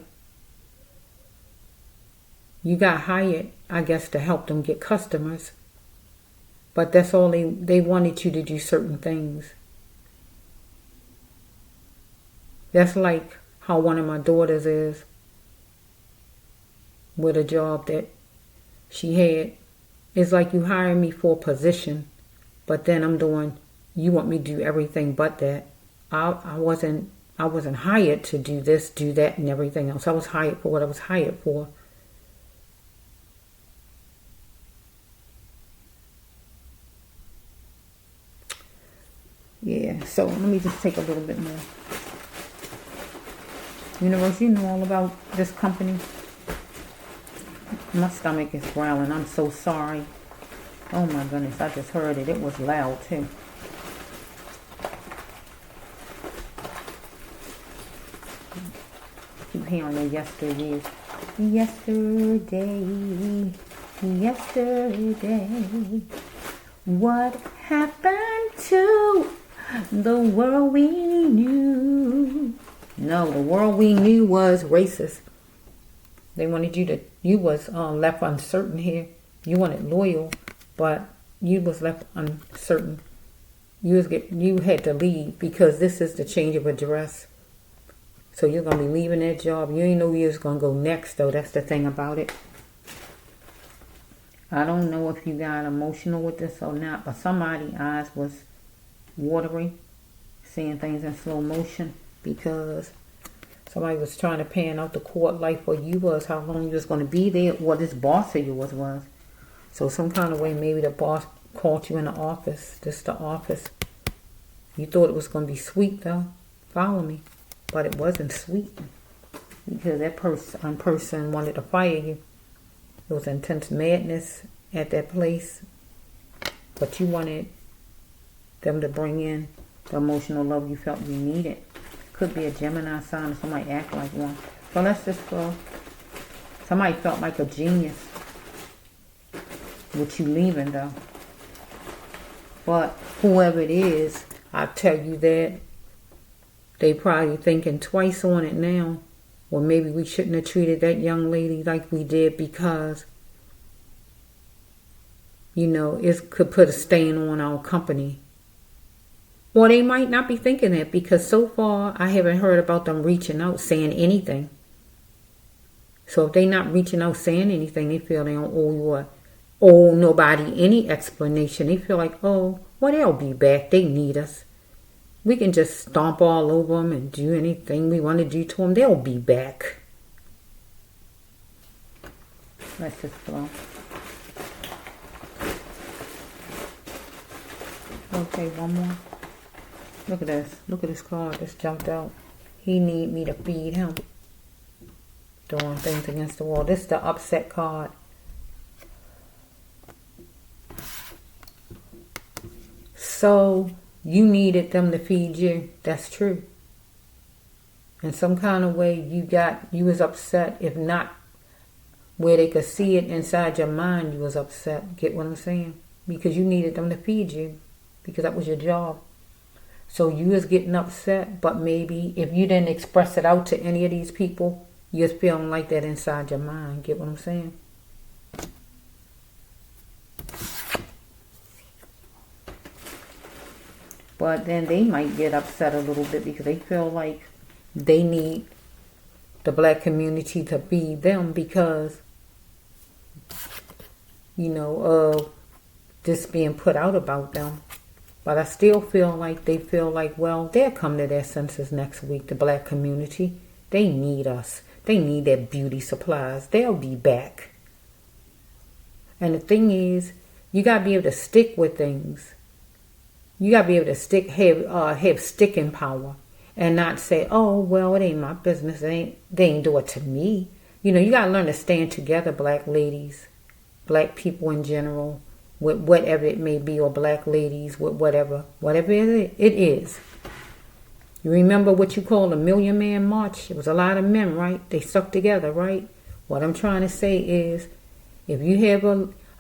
you got hired, I guess, to help them get customers. But that's all they wanted you to do certain things. That's like how one of my daughters is with a job that she had. It's like you hire me for a position, but then you want me to do everything but that. I wasn't hired to do this, do that, and everything else. I was hired for what I was hired for. Yeah, so let me just take a little bit more. Universe, you know all about this company? My stomach is growling. I'm so sorry. Oh my goodness, I just heard it. It was loud too. Keep hearing the yesterdays. Yesterday. What happened to the world we knew? No, the world we knew was racist. They wanted you was left uncertain here. You wanted loyal, but you was left uncertain. You had to leave because this is the change of address. So you're going to be leaving that job. You ain't know where you was going to go next, though. That's the thing about it. I don't know if you got emotional with this or not, but somebody's eyes was watery, seeing things in slow motion, because somebody was trying to pan out the court life where you was, how long you was going to be there, what this boss of yours was. So some kind of way, maybe the boss called you in the office, just the office. You thought it was going to be sweet, though. Follow me. But it wasn't sweet, because that person wanted to fire you. There was intense madness at that place, but you wanted them to bring in the emotional love you felt you needed. Could be a Gemini sign, or somebody act like one. So let's just go. Somebody felt like a genius with you leaving, though. But whoever it is, I tell you that they probably thinking twice on it now. Or maybe we shouldn't have treated that young lady like we did, because, it could put a stain on our company. Or they might not be thinking that, because so far I haven't heard about them reaching out, saying anything. So if they're not reaching out, saying anything, they feel they don't owe nobody any explanation. They feel like, they'll be back. They need us. We can just stomp all over them and do anything we want to do to them. They'll be back. Let's just flow. Okay, one more. Look at this. Look at this card. Just jumped out. He need me to feed him. Doing things against the wall. This is the upset card. So you needed them to feed you. That's true. In some kind of way, you was upset. If not, where they could see it inside your mind, you was upset. Get what I'm saying? Because you needed them to feed you, because that was your job. So you was getting upset, but maybe if you didn't express it out to any of these people, you was feeling like that inside your mind. Get what I'm saying? But then they might get upset a little bit, because they feel like they need the black community to feed them, because, of this being put out about them. But I still feel like they feel like, well, they'll come to their senses next week, the black community. They need us. They need their beauty supplies. They'll be back. And the thing is, you got to be able to stick with things. You got to be able to have sticking power. and not say, oh, well, it ain't my business. They ain't do it to me. You know, you got to learn to stand together, black ladies, black people in general, with whatever it may be, or black ladies with whatever it is. You remember what you call a Million Man March? It was a lot of men, right? They stuck together, right? What I'm trying to say is, if you have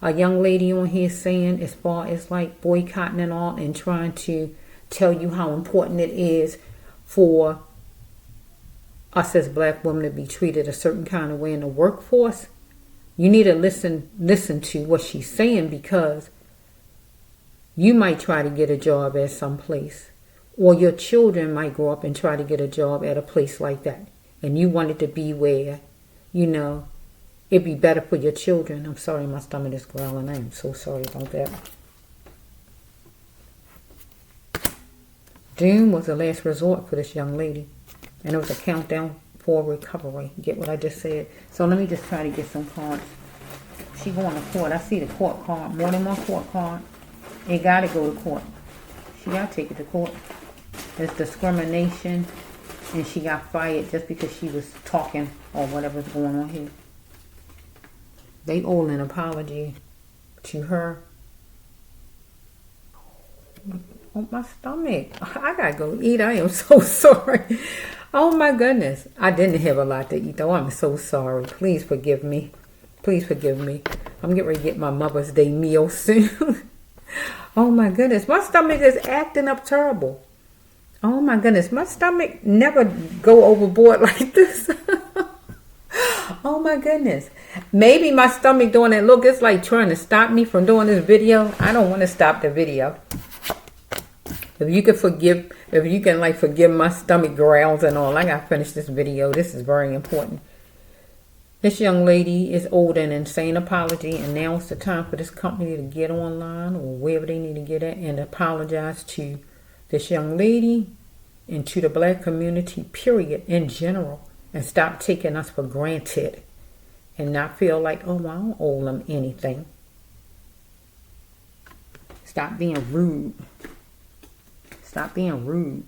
a young lady on here saying, as far as like boycotting and all, and trying to tell you how important it is for us as black women to be treated a certain kind of way in the workforce, you need to listen to what she's saying, because you might try to get a job at some place, or your children might grow up and try to get a job at a place like that, and you want it to be where, you know, it'd be better for your children. I'm sorry, my stomach is growling. I am so sorry about that. June was the last resort for this young lady, and it was a countdown for recovery. Get what I just said? So let me just try to get some cards. She going to court. I see the court card. More than one court card. It got to go to court. She got to take it to court. It's discrimination, and she got fired just because she was talking or whatever's going on here. They owe an apology to her. Oh, my stomach. I gotta go eat. I am so sorry. Oh my goodness. I didn't have a lot to eat though. I'm so sorry. Please forgive me. Please forgive me. I'm getting ready to get my Mother's Day meal soon. Oh my goodness. My stomach is acting up terrible. Oh my goodness. My stomach never go overboard like this. Oh my goodness. Maybe my stomach doing that. Look, it's like trying to stop me from doing this video. I don't want to stop the video. If you can like forgive my stomach growls and all, I gotta finish this video. This is very important. This young lady is owed an insane apology, and now it's the time for this company to get online or wherever they need to get at and apologize to this young lady and to the black community, period, in general, and stop taking us for granted and not feel like, oh, I don't owe them anything. Stop being rude. Stop being rude.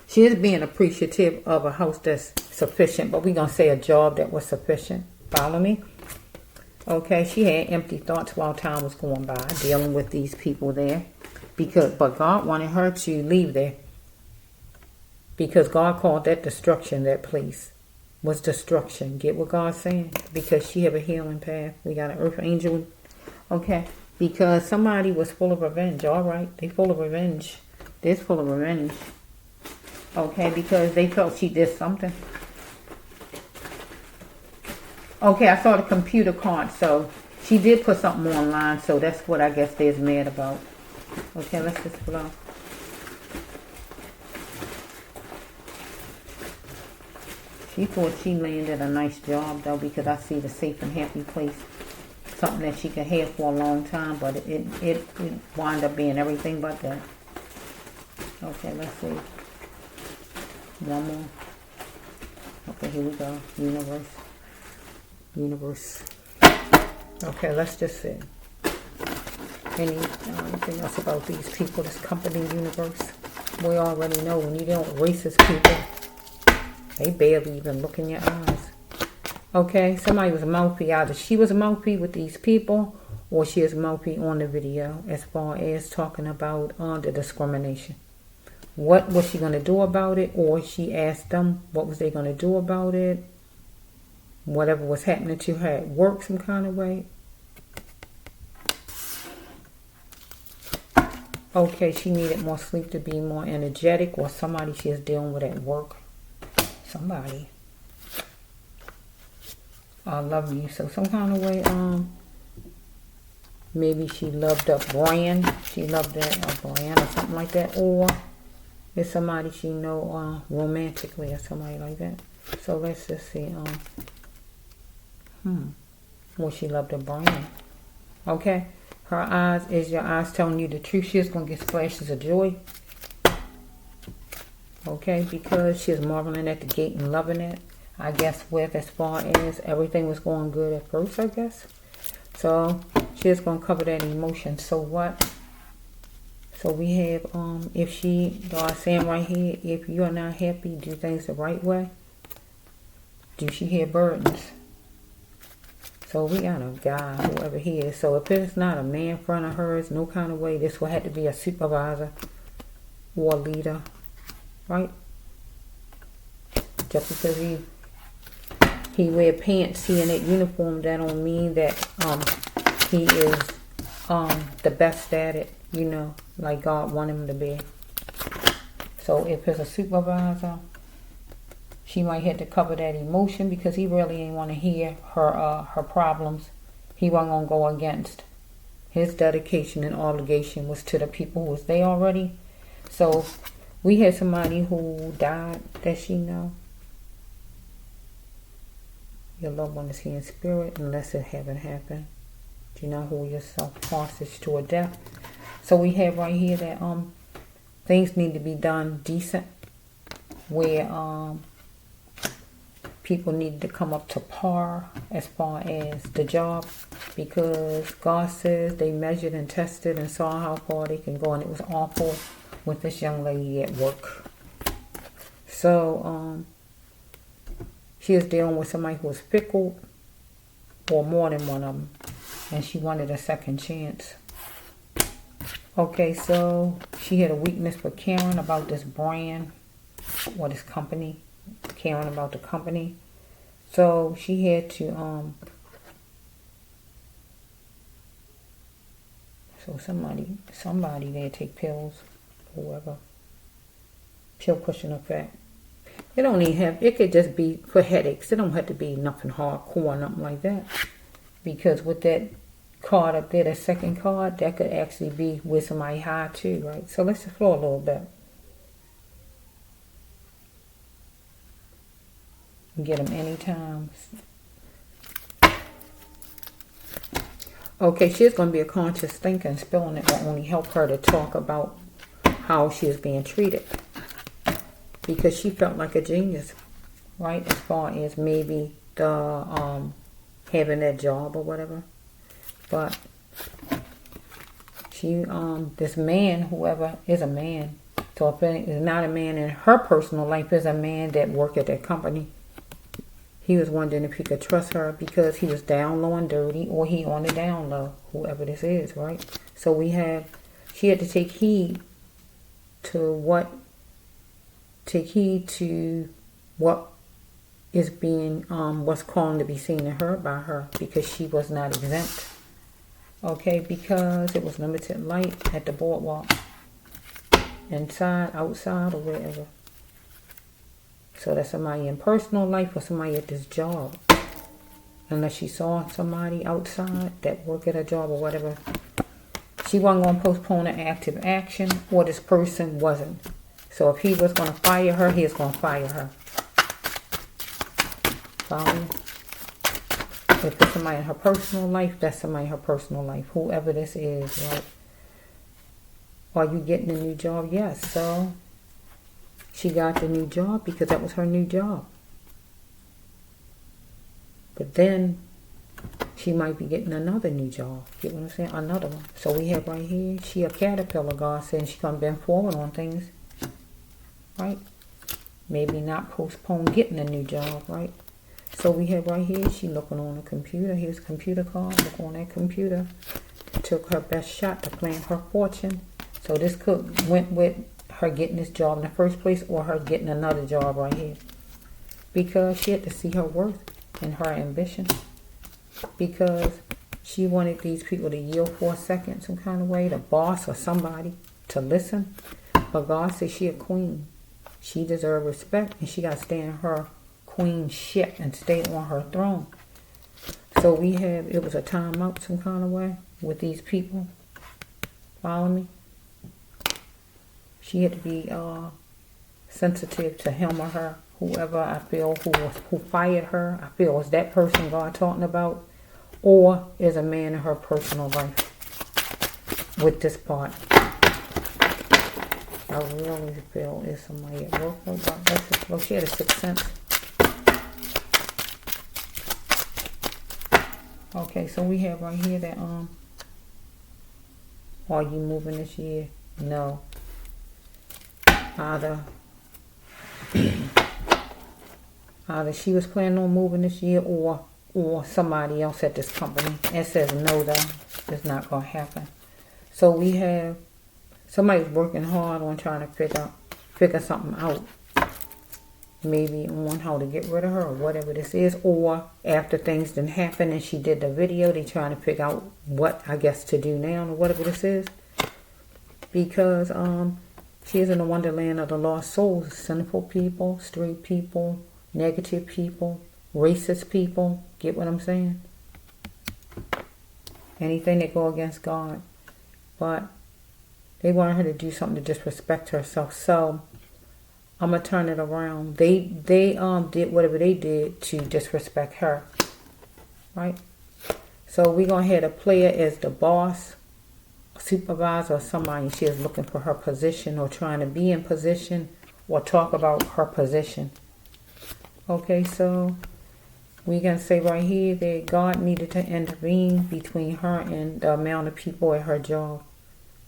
She is being appreciative of a house that's sufficient, but we're going to say a job that was sufficient. Follow me? Okay, she had empty thoughts while time was going by, dealing with these people there. But God wanted her to leave there. Because God called that destruction, that place was destruction. Get what God's saying? Because she have a healing path. We got an earth angel. Okay. Because somebody was full of revenge. All right. They full of revenge. They're full of revenge. Okay. Because they felt she did something. Okay. I saw the computer card. So she did put something online. So that's what I guess they're mad about. Okay. Let's just flow. She thought she landed a nice job though, because I see the safe and happy place. Something that she could have for a long time, but it wound up being everything but that. Okay, let's see. One more. Okay, here we go. Universe. Okay, let's just see. Anything else about these people, this company, universe? We already know when you deal with racist people, they barely even look in your eyes. Okay, somebody was mouthy. Either she was mouthy with these people, or she is mouthy on the video as far as talking about the discrimination. What was she going to do about it? Or she asked them what was they going to do about it. Whatever was happening to her at work some kind of way. Okay, she needed more sleep to be more energetic, or somebody she is dealing with at work. Somebody. I love you. So some kind of way, maybe she loved a brand. She loved a brand or something like that. Or it's somebody she know romantically or somebody like that. So let's just see. Well, she loved a brand. Okay. Her eyes, is your eyes telling you the truth? She's going to get flashes of joy. Okay, because she's marveling at the gate and loving it. I guess with as far as everything was going good at first, I guess. So she's going to cover that emotion. So what? So we have, if she, God saying right here, if you are not happy, do things the right way. Do she have burdens? So we got a guy, whoever he is. So if it's not a man in front of hers, no kind of way, this will have to be a supervisor or a leader, right? Just because he wear pants, he in that uniform, that don't mean that he is the best at it, you know, like God wanted him to be. So if it's a supervisor, she might have to cover that emotion because he really ain't want to hear her problems. He wasn't going to go against. His dedication and obligation was to the people who was there already. So we had somebody who died that she know. Your loved one is here in spirit unless it haven't happened. Do not hold yourself hostage to a death. So we have right here that things need to be done decent, where people need to come up to par as far as the job, because God says they measured and tested and saw how far they can go, and it was awful with this young lady at work. So she was dealing with somebody who was fickle, or more than one of them, and she wanted a second chance. Okay, so she had a weakness for caring about this brand or this company, caring about the company. So she had to so somebody there take pills, whoever. Pill pushing effect. It don't even have, it could just be for headaches. It don't have to be nothing hardcore, nothing like that. Because with that card up there, that second card, that could actually be with somebody high too, right? So let's explore a little bit. Get them anytime. Okay, she's going to be a conscious thinker, and spilling it will only help her to talk about how she is being treated. Because she felt like a genius, right? As far as maybe the having that job or whatever. But she, this man, whoever, is a man. So if it is not a man in her personal life, is a man that worked at that company. He was wondering if he could trust her because he was down low and dirty, or he on the down low, whoever this is, right? So we have, she had to take heed to what is being, what's calling to be seen and heard by her, because she was not exempt. Okay, because it was limited light at the boardwalk, inside, outside, or wherever. So that's somebody in personal life or somebody at this job. Unless she saw somebody outside that worked at a job or whatever. She wasn't going to postpone an active action, or this person wasn't. So if he was going to fire her, he was going to fire her. Follow me? If it's somebody in her personal life, that's somebody in her personal life. Whoever this is, right? Are you getting a new job? Yes. So she got the new job because that was her new job. But then she might be getting another new job. Get what I'm saying? Another one. So we have right here, she a caterpillar. God saying she's going to bend forward on things. Right? Maybe not postpone getting a new job, right? So we have right here, she looking on the computer. Here's a computer card. Look on that computer. Took her best shot to plan her fortune. So this could went with her getting this job in the first place, or her getting another job right here. Because she had to see her worth and her ambition. Because she wanted these people to yield for a second, some kind of way, the boss or somebody, to listen. But God said she a queen. She deserves respect, and she got to stay in her queen ship and stay on her throne. So we have, it was a timeout some kind of way with these people. Follow me? She had to be sensitive to him or her, whoever I feel who fired her. I feel is that person God talking about, or is a man in her personal life with this part. I really feel is somebody at work. Well, she had a sixth sense. Okay, so we have right here that are you moving this year? No. Either she was planning on moving this year, or somebody else at this company. It says no, though. It's not going to happen. So we have somebody's working hard on trying to figure something out. Maybe on how to get rid of her or whatever this is. Or after things didn't happen and she did the video, they trying to figure out what, I guess, to do now or whatever this is. Because she is in the wonderland of the lost souls. Sinful people, straight people, negative people, racist people. Get what I'm saying? Anything that go against God. But they wanted her to do something to disrespect herself. So I'm going to turn it around. They did whatever they did to disrespect her. Right? So we're going to have a player as the boss, supervisor, or somebody. She is looking for her position or trying to be in position or talk about her position. Okay, so we can say right here that God needed to intervene between her and the amount of people at her job,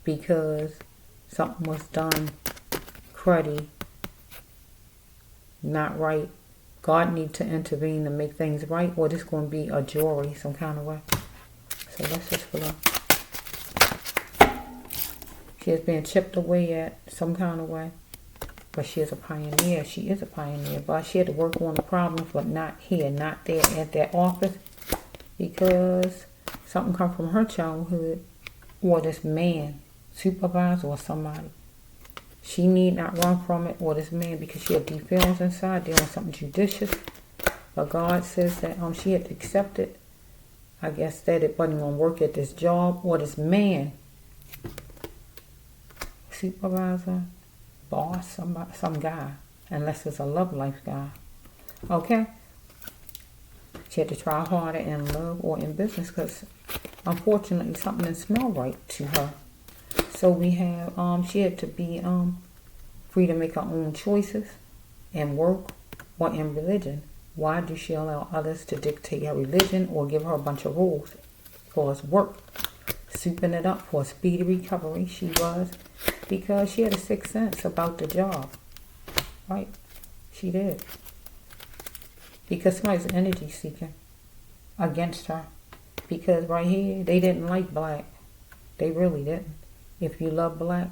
because something was done cruddy, not right. God needs to intervene to make things right, or this going to be a jury some kind of way. So let's just flow. She is being chipped away at some kind of way. But she is a pioneer. She is a pioneer. But she had to work on the problems, but not here, not there at that office. Because something come from her childhood, or this man, supervisor or somebody. She need not run from it, or this man, because she had deep feelings inside, doing something judicious. But God says that she had to accept it. I guess that it wasn't going to work at this job, or this man, supervisor, boss, some guy, unless it's a love life guy. Okay? She had to try harder in love or in business, because unfortunately something didn't smell right to her. So we have, she had to be free to make her own choices in work or in religion. Why do she allow others to dictate her religion or give her a bunch of rules for his work? Souping it up for a speedy recovery, she was, because she had a sixth sense about the job. Right? She did. Because somebody's energy seeking against her. Because right here, they didn't like black. They really didn't. If you love black,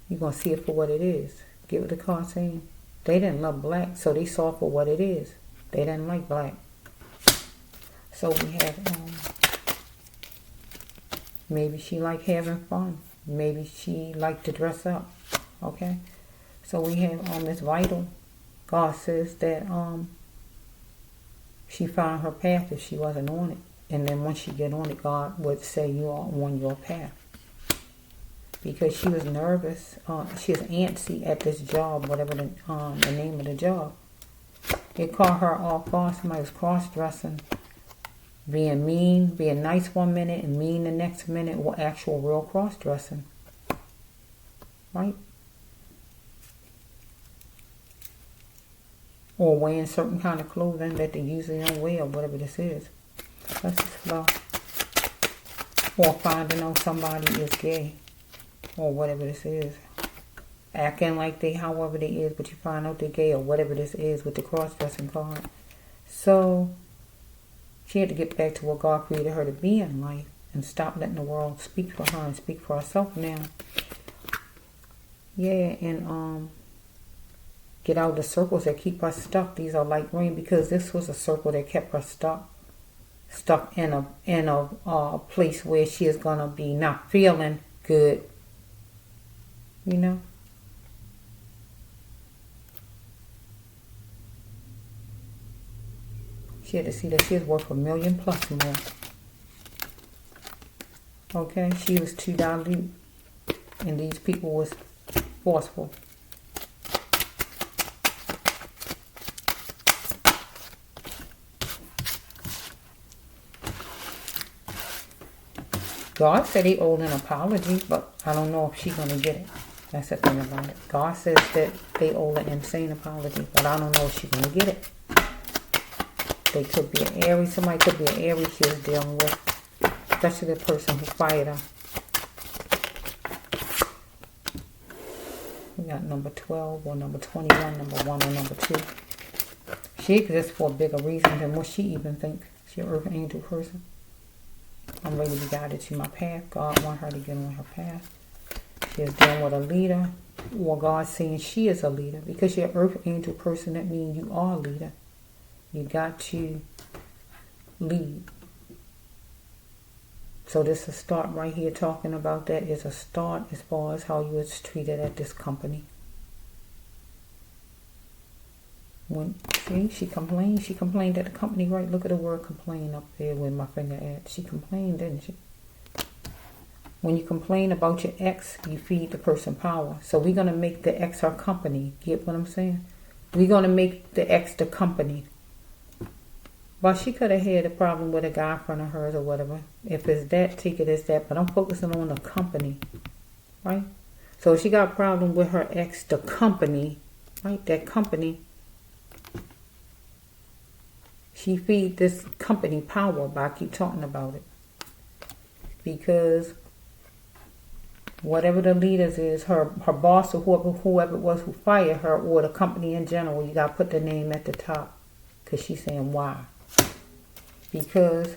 you're going to see it for what it is. Get what the card saying? They didn't love black, so they saw it for what it is. They didn't like black. So we have, maybe she liked having fun. Maybe she liked to dress up. Okay? So we have Miss Vital. God says that she found her path if she wasn't on it. And then once she get on it, God would say you are on your path. Because she was nervous. She was antsy at this job, whatever the name of the job. They caught her off guard. Somebody was cross-dressing, being mean, being nice one minute and mean the next minute, or actual real cross-dressing. Right? Or wearing certain kind of clothing that they usually don't wear, or whatever this is. Let's just flow. Or finding out somebody is gay, or whatever this is. Acting like they, however they is, but you find out they're gay, or whatever this is with the cross-dressing card. So she had to get back to what God created her to be in life, and stop letting the world speak for her and speak for herself now. Yeah, and get out of the circles that keep her stuck. These are light green, because this was a circle that kept her stuck in a place where she is gonna be not feeling good. You know. She had to see that she was worth $1 million plus more. Okay, she was too dilute, and these people was forceful. God said he owed an apology, but I don't know if she's going to get it. That's the thing about it. God says that they owe an insane apology, but I don't know if she's going to get it. They could be an Aries. Somebody could be an Aries she was dealing with, especially the person who fired her. We got number 12 or number 21, number 1 or number 2. She exists for a bigger reason than what she even thinks. She's an earth angel person. I'm ready to be guided to my path. God wants her to get on her path. She is dealing with a leader, or God saying she is a leader. Because you're an earth angel person, that means you are a leader. You got to lead. So this is a start right here talking about that is a start as far as how you was treated at this company. See, she complained. She complained at the company, right? Look at the word complain up there with my finger at. She complained, didn't she? When you complain about your ex, you feed the person power. So we're going to make the ex our company. Get what I'm saying? We're going to make the ex the company. Well, she could have had a problem with a guy in front of hers or whatever. If it's that, take it as that. But I'm focusing on the company, right? So if she got a problem with her ex, the company, right? That company. She feed this company power by keep talking about it. Because whatever the leaders is, her boss or whoever it was who fired her, or the company in general, you got to put the name at the top. Because she's saying why. Because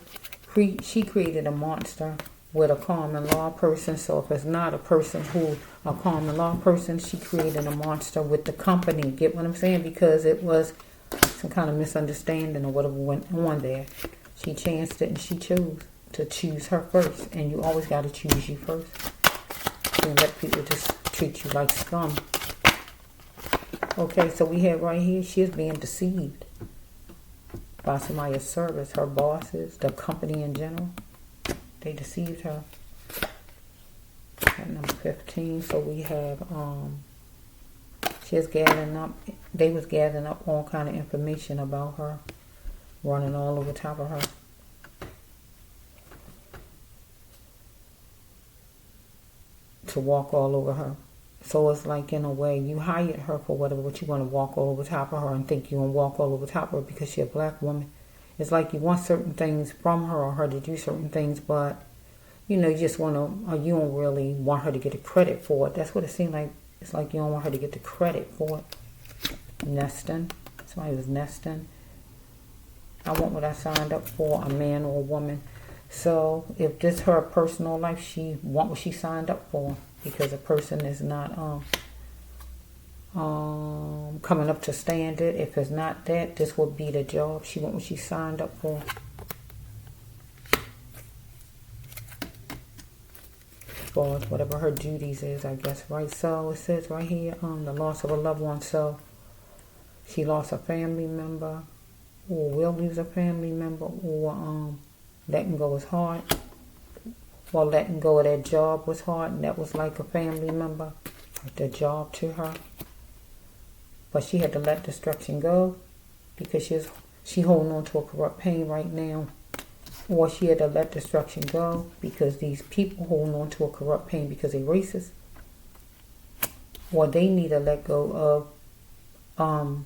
she created a monster with a common law person. So if it's not a person who, a common law person, she created a monster with the company. Get what I'm saying? Because it was some kind of misunderstanding or whatever went on there. She chanced it and she chose to choose her first. And you always got to choose you first. Don't let people just treat you like scum. Okay, so we have right here, she is being deceived by somebody's service, her bosses, the company in general. They deceived her. At number 15, so we have, she is gathering up, they was gathering up all kind of information about her, running all over top of her. To walk all over her. So it's like, in a way, you hired her for whatever, but you want to walk all over top of her and think you're going to walk all over top of her because she's a black woman. It's like you want certain things from her or her to do certain things, but, you know, you just want to, or you don't really want her to get the credit for it. That's what it seemed like. It's like you don't want her to get the credit for it. Nesting. Somebody was nesting. I want what I signed up for, a man or a woman. So if this is her personal life, she want what she signed up for. Because a person is not coming up to standard. If it's not that, this would be the job. She want what she signed up for. As far as whatever her duties is, I guess, right? So it says right here, the loss of a loved one. So she lost a family member, or will lose a family member, or letting go is hard. Well, letting go of that job was hard, and that was like a family member, the job to her. But she had to let destruction go because she holding on to a corrupt pain right now. Or she had to let destruction go because these people holding on to a corrupt pain because they're racist. Or they need to let go of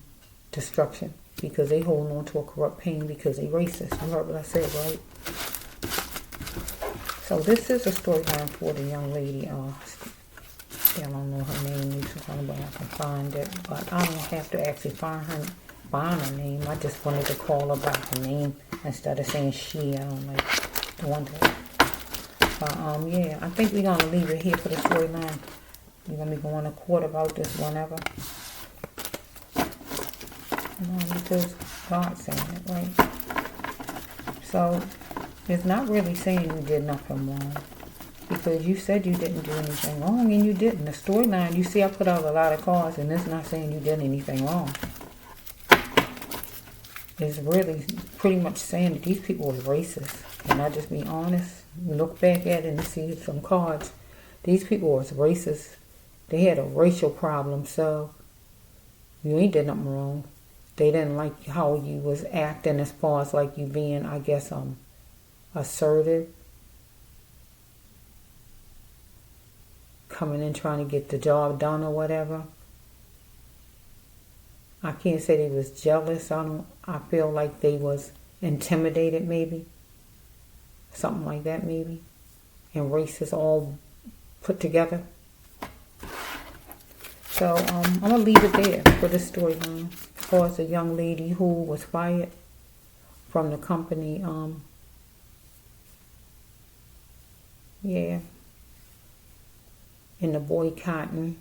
destruction because they holding on to a corrupt pain because they're racist. You heard what I said, right? So this is a storyline for the young lady. I don't know her name, but I can find it. But I don't have to actually find her name. I just wanted to call her by her name instead of saying she. I don't like doing that. But yeah, I think we're gonna leave it here for the storyline. We're gonna be going to court about this whenever. Because God's saying it, right? So it's not really saying you did nothing wrong. Because you said you didn't do anything wrong, and you didn't. The storyline, you see I put out a lot of cards, and it's not saying you did anything wrong. It's really pretty much saying that these people are racist. Can I just be honest? Look back at it and see some cards. These people was racist. They had a racial problem, so you ain't did nothing wrong. They didn't like how you was acting as far as like you being, I guess, assertive. Coming in trying to get the job done or whatever. I can't say they was jealous. I feel like they was intimidated maybe. Something like that maybe. And racist all put together. So So I'm gonna leave it there for this storyline. As far as the young lady who was fired from the company, yeah, and the boycotting.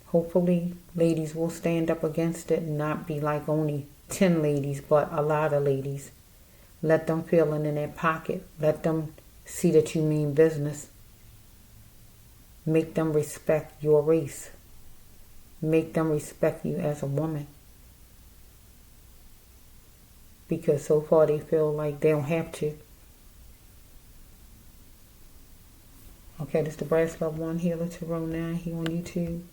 Hopefully, ladies will stand up against it and not be like only 10 ladies, but a lot of ladies. Let them feel it in their pocket. Let them see that you mean business. Make them respect your race. Make them respect you as a woman. Because so far they feel like they don't have to. Okay, this is the Brass Love One Healer Tarot 9 here on YouTube.